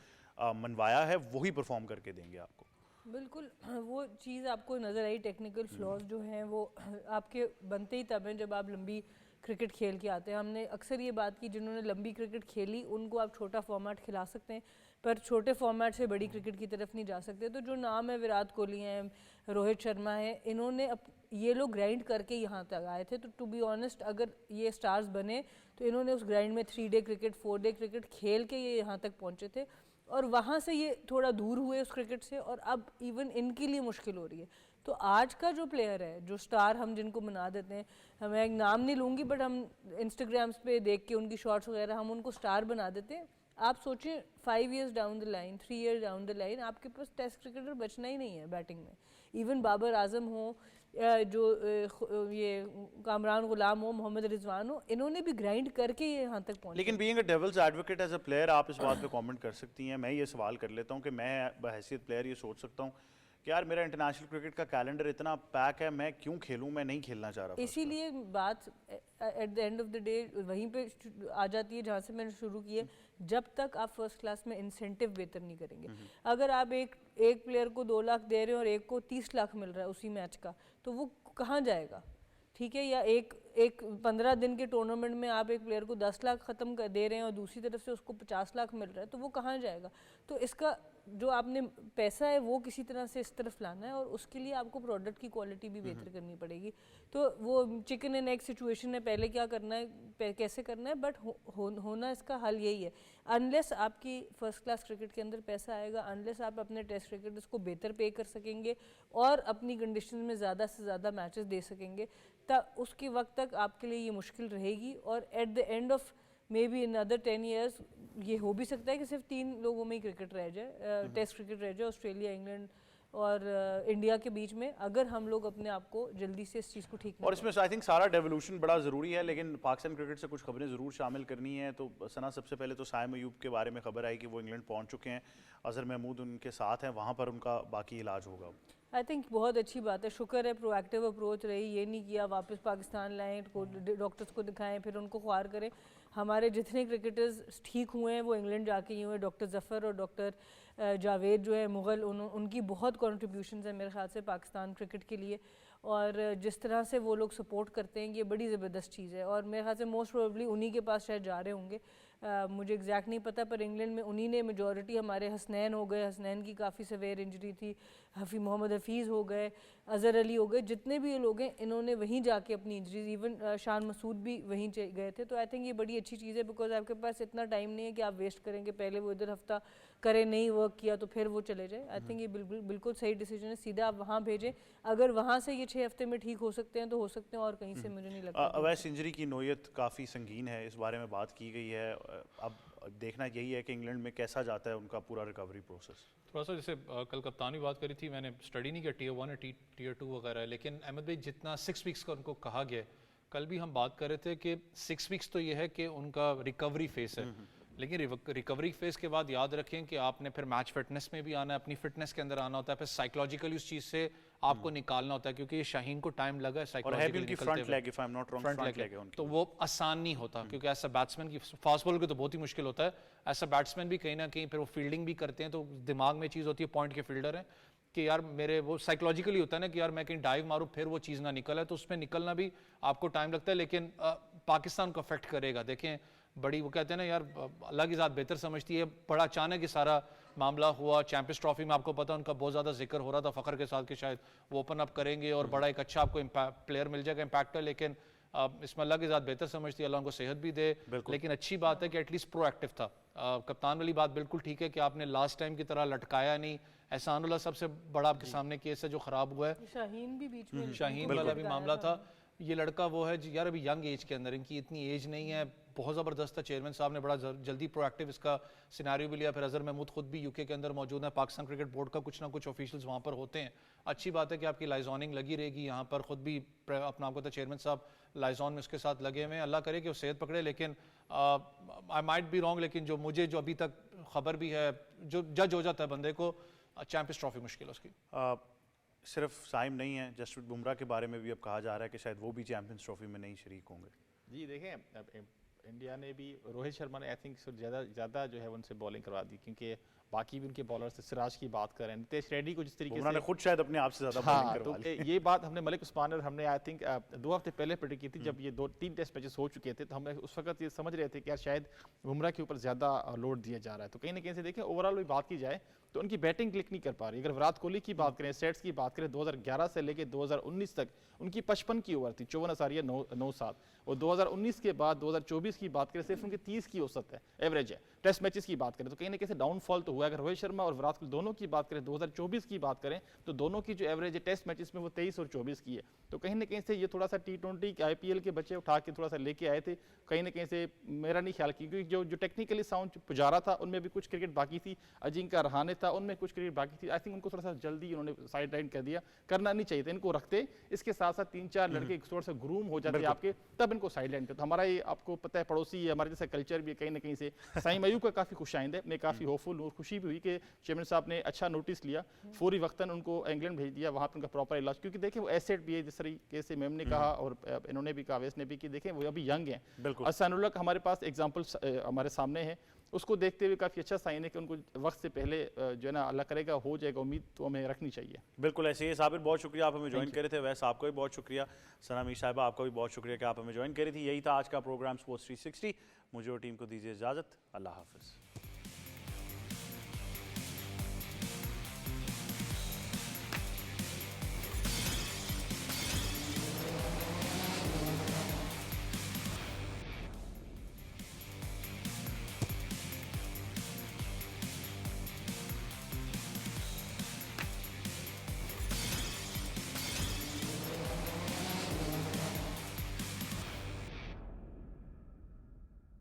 मनवाया है, वही परफॉर्म करके देंगे आपको। बिल्कुल वो चीज़ आपको नज़र आई। टेक्निकल फ्लॉज जो हैं वो आपके बनते ही तब हैं जब आप लंबी क्रिकेट खेल के आते हैं। हमने अक्सर ये बात की, जिन्होंने लंबी क्रिकेट खेली उनको आप छोटा फॉर्मेट खिला सकते हैं, पर छोटे फॉर्मेट से बड़ी क्रिकेट की तरफ नहीं जा सकते। तो जो नाम है, विराट कोहली हैं, रोहित शर्मा है, इन्होंने ये लोग ग्राइंड करके यहाँ तक आए थे। तो टू बी ऑनेस्ट, अगर ये स्टार्स बने तो इन्होंने उस ग्राइंड में 3 डे क्रिकेट 4 डे क्रिकेट खेल के ये यहाँ तक पहुँचे थे, और वहाँ से ये थोड़ा दूर हुए उस क्रिकेट से, और अब इवन इनके लिए मुश्किल हो रही है। तो आज का जो प्लेयर है, जो स्टार हम जिनको बना देते हैं, मैं एक नाम नहीं लूँगी, बट हम इंस्टाग्राम्स पे देख के उनकी शॉट्स वगैरह हम उनको स्टार बना देते हैं। आप सोचें 5 years down the line, 3 years down the line, आपके पास टेस्ट क्रिकेटर बचना ही नहीं है बैटिंग में। इवन बाबर आजम हो, जो ये कामरान गुलाम हो, मोहम्मद रिजवान हो, इन्होंने भी ग्राइंड करके ये यहाँ तक पहुँचे। लेकिन being a devil's advocate as a player, आप इस बात पे कमेंट कर सकती हैं। मैं ये सवाल कर लेता हूँ कि मैं बहैसियत प्लेयर ये सोच सकता हूँ कि यार मेरा इंटरनेशनल क्रिकेट का कैलेंडर इतना पैक है, मैं क्यों खेलूँ, मैं नहीं खेलना चाह रहा। इसीलिए बात at the end of the day वहीं पे आ जाती है जहाँ से मैंने शुरू की है। जब तक आप फर्स्ट क्लास में इंसेंटिव बेहतर नहीं करेंगे, अगर आप एक प्लेयर को 2 लाख दे रहे हैं और एक को 30 लाख मिल रहा है उसी मैच का, तो वो कहाँ जाएगा? ठीक है, या एक 15 दिन के टूर्नामेंट में आप एक प्लेयर को 10 लाख ख़त्म कर दे रहे हैं और दूसरी तरफ से उसको 50 लाख मिल रहा है, तो वो कहाँ जाएगा? तो इसका जो आपने पैसा है वो किसी तरह से इस तरफ लाना है, और उसके लिए आपको प्रोडक्ट की क्वालिटी भी बेहतर करनी पड़ेगी। तो वो चिकन एंड एग सिचुएशन है, पहले क्या करना है, कैसे करना है, बट होना इसका हल यही है। अनलेस आपकी फर्स्ट क्लास क्रिकेट के अंदर पैसा आएगा, अनलेस आप अपने टेस्ट क्रिकेटर्स को बेहतर पे कर सकेंगे और अपनी कंडीशन में ज़्यादा से ज़्यादा मैचेस दे सकेंगे, तब उसके वक्त तक आपके लिए ये मुश्किल रहेगी। और at the end of may be in other 10 years ये हो भी सकता है कि सिर्फ 3 लोगों में ही क्रिकेट रह जाए, टेस्ट क्रिकेट रह जाए, ऑस्ट्रेलिया, इंग्लैंड और इंडिया के बीच में, अगर हम लोग अपने आप को जल्दी से इस चीज़ को ठीक और इसमें आई थिंक सारा डेवोल्यूशन बड़ा ज़रूरी है। लेकिन पाकिस्तान क्रिकेट से कुछ खबरें ज़रूर शामिल करनी है। तो सना, सबसे पहले तो साइम अयूब के बारे में खबर आई कि वो इंग्लैंड पहुंच चुके हैं, अजहर महमूद उनके साथ हैं, वहाँ पर उनका बाकी इलाज होगा। आई थिंक बहुत अच्छी बात है, शुक्र है प्रोएक्टिव अप्रोच रही, ये नहीं किया वापस पाकिस्तान लाएँ, डॉक्टर्स को दिखाएं, फिर उनको ख्वार करें। हमारे जितने क्रिकेटर्स ठीक हुए हैं वो इंग्लैंड जाके ही हुए। डॉक्टर ज़फ़र और डॉक्टर जावेद जो है मुग़ल, उनकी बहुत कॉन्ट्रीब्यूशन है मेरे ख्याल से पाकिस्तान क्रिकेट के लिए, और जिस तरह से वो लोग सपोर्ट करते हैं ये बड़ी ज़बरदस्त चीज़ है। और मेरे ख्याल से मोस्ट प्रोबेबली उन्हीं के पास शायद जा रहे होंगे, मुझे एग्जैक्ट नहीं पता, पर इंग्लैंड में उन्हीं ने मेजॉरिटी। हमारे हसनैन हो गए, हसनैन की काफ़ी सवेर इंजरी थी, मोहम्मद हफीज़ हो गए, अज़हर अली हो गए, जितने भी ये लोग हैं इन्होंने वहीं जाके अपनी इंजरीज, इवन शान मसूद भी वहीं गए थे। तो आई थिंक ये बड़ी अच्छी चीज़ है, बिकॉज आपके पास इतना टाइम नहीं है कि आप वेस्ट करेंगे, पहले वो इधर हफ्ता करें, नहीं वर्क किया तो फिर वो चले जाए। आई थिंक ये बिल्कुल सही डिसीजन है, सीधा आप वहाँ भेजें। अगर वहाँ से ये 6 हफ्ते में ठीक हो सकते हैं तो हो सकते हैं, और कहीं से मुझे नहीं लगता। अवैस इंजरी की नोयत काफ़ी संगीन है, इस बारे में बात की गई है। अब देखना यही है कि इंग्लैंड में कैसा जाता है उनका पूरा रिकवरी प्रोसेस। थोड़ा सा जैसे कल कप्तान भी बात करी थी, मैंने स्टडी नहीं किया Tier 1 या Tier 2 वगैरह, लेकिन अहमद भाई जितना 6 वीक्स का उनको कहा गया, कल भी हम बात कर रहे थे कि 6 वीक्स तो ये है कि उनका रिकवरी फेस है, लेकिन रिकवरी फेस के बाद याद रखें कि आपने फिर मैच फिटनेस में भी आना है, अपनी फिटनेस के अंदर आना होता है, फिर साइकोलॉजिकली उस चीज़ से आपको निकालना होता है, क्योंकि ये शाहीन को टाइम लगा है psychologically front leg, if I am not wrong, front leg है उनकी, तो वो आसान नहीं होता, क्योंकि ऐसा बैट्समैन की फास्ट बॉलर की तो बहुत ही मुश्किल होता है, ऐसा बैट्समैन भी कहीं ना कहीं फिर वो फील्डिंग भी करते हैं, तो दिमाग में चीज़ होती है, पॉइंट के फील्डर हैं कि यार मेरे वो साइकोलॉजिकली होता है ना कि यार मैं कहीं डाइव मारूं फिर वो चीज़ ना निकला है, तो उसमें निकलना भी आपको टाइम लगता है। लेकिन पाकिस्तान को अफेक्ट करेगा। देखें बड़ी वो कहते हैं ना यार अल्लाह की ज़ात बेहतर समझती है, बड़ा अचानक ही सारा मामला हुआ। चैंपियंस ट्रॉफी में आपको पता उनका बहुत ज़्यादा जिक्र हो रहा था फ़खर के साथ कि शायद वो ओपन अप करेंगे और बड़ा एक अच्छा आपको प्लेयर मिल जाएगा इम्पैक्टर, लेकिन इसमें अल्लाह की ज़ात बेहतर समझती है, अल्लाह उनको सेहत भी दे। लेकिन अच्छी बात है कि एटलीस्ट प्रोएक्टिव था। कप्तान वाली बात बिल्कुल ठीक है कि आपने लास्ट टाइम की तरह लटकाया नहीं। एहसानुल्लाह सबसे बड़ा आपके सामने केस है जो ख़राब हुआ है, शाहीन भी बीच में शाहीन वाला भी मामला था। ये लड़का वो है जी यार अभी यंग एज के अंदर, इनकी इतनी एज नहीं है, बहुत ज़बरदस्त है। चेयरमैन साहब ने बड़ा जल्दी प्रोएक्टिव इसका सिनारियो भी लिया। फिर अजहर महमूद खुद भी यूके के अंदर मौजूद है, पाकिस्तान क्रिकेट बोर्ड का कुछ ना कुछ ऑफिशियल्स वहाँ पर होते हैं। अच्छी बात है कि आपकी लाइजॉनिंग लगी रहेगी यहाँ पर, खुद भी अपना आपको तो चेयरमैन साहब लाइजॉन में उसके साथ लगे हुए हैं। अल्लाह करे कि वो सेहत पकड़े, लेकिन आई माइट बी रॉन्ग, लेकिन जो मुझे जो अभी तक खबर भी है, जो जज हो जाता है बंदे को, चैंपियंस ट्रॉफी मुश्किल है उसकी। सिर्फ साइम नहीं है, जसप्रीत बुमराह के बारे में भी अब कहा जा रहा है कि शायद वो भी चैंपियंस ट्रॉफी में नहीं शरीक होंगे। जी देखें, इंडिया ने भी रोहित शर्मा ने आई थिंक ज़्यादा जो है उनसे बॉलिंग करवा दी, क्योंकि बाकी भी उनके बॉलर से सिराज की बात करें, नितेश रेड्डी को जिस तरीके बुमराह से ने खुद शायद अपने आप से ज़्यादा हाँ, बॉलिंग करवा ली। तो ये बात हमने मलिक उस्मान और हमने आई थिंक 2 हफ्ते पहले प्रेडिक्ट की थी, जब ये 2-3 टेस्ट मैचेस हो चुके थे, तो हम उस वक्त ये समझ रहे थे कि यार शायद बुमराह के ऊपर ज़्यादा लोड दिया जा रहा है। तो कहीं ना कहीं से देखें ओवरऑल भी बात की जाए तो उनकी बैटिंग क्लिक नहीं कर पा रही। अगर विराट कोहली की बात करें, सेट्स की बात करें, 2011 से लेकर 2019 तक उनकी 55 की ओवर थी, 54.97, और 2019 के बाद 2024 की बात करें सिर्फ उनकी 30 की औसत है, एवरेज है। टेस्ट मैचेस की बात करें तो कहीं ना कहीं से डाउनफॉल तो हुआ है। अगर रोहित शर्मा और विराट कोहली दोनों की बात करें, 2024 की बात करें तो दोनों की जो एवरेज है टेस्ट मैचेस में वो 23 और 24 की है। तो कहीं ना कहीं से ये थोड़ा सा T20 के IPL के बच्चे उठा के थोड़ा सा लेके आए थे, कहीं ना कहीं से मेरा नहीं ख्याल, क्योंकि जो टेक्निकली साउंड पुजारा था उनमें भी कुछ क्रिकेट बाकी थी, अजिंक्य रहाणे था उनमें कुछ क्रिकेट बाकी थी। आई थिंक उनको थोड़ा सा जल्दी उन्होंने साइड लाइन कर दिया, करना नहीं चाहिए था, इनको रखते इसके साथ साथ 3-4 लड़के थोड़ा सा ग्रूम हो जाते आपके, तब इनको साइड लाइन करते। हमारा ये आपको पता है पड़ोसी है, हमारे जैसा कल्चर भी कहीं ना कहीं से साइम अयूब का काफ़ी खुशाइंद है। मैं काफ़ी होपफुल और खुशी भी हुई कि चेयरमैन साहब ने अच्छा नोटिस लिया, फौरी वक्तन उनको इंग्लैंड भेज दिया, वहाँ पर उनका प्रॉपर इलाज, क्योंकि देखिए वो एसेट भी है, जिस तरीके से मैम ने कहा और इन्होंने भी कहा, अवैस ने भी, कि देखें वो अभी यंग हैं। अहसानुल्लाह का हमारे पास एग्जाम्पल हमारे सामने है, उसको देखते हुए काफ़ी अच्छा साइन है कि उनको वक्त से पहले जो है ना अल्लाह करेगा हो जाएगा, उम्मीद तो हमें रखनी चाहिए। बिल्कुल ऐसे ही साबिर, बहुत शुक्रिया आप हमें ज्वाइन करे थे। वैसे आपको भी बहुत शुक्रिया, सना मीर साहिबा आपका भी बहुत शुक्रिया कि आप हमें ज्वाइन करी थी। यही था आज का प्रोग्राम स्पोर्ट्स 360। मुझे और टीम को दीजिए इजाज़त, अल्लाह हाफिज़।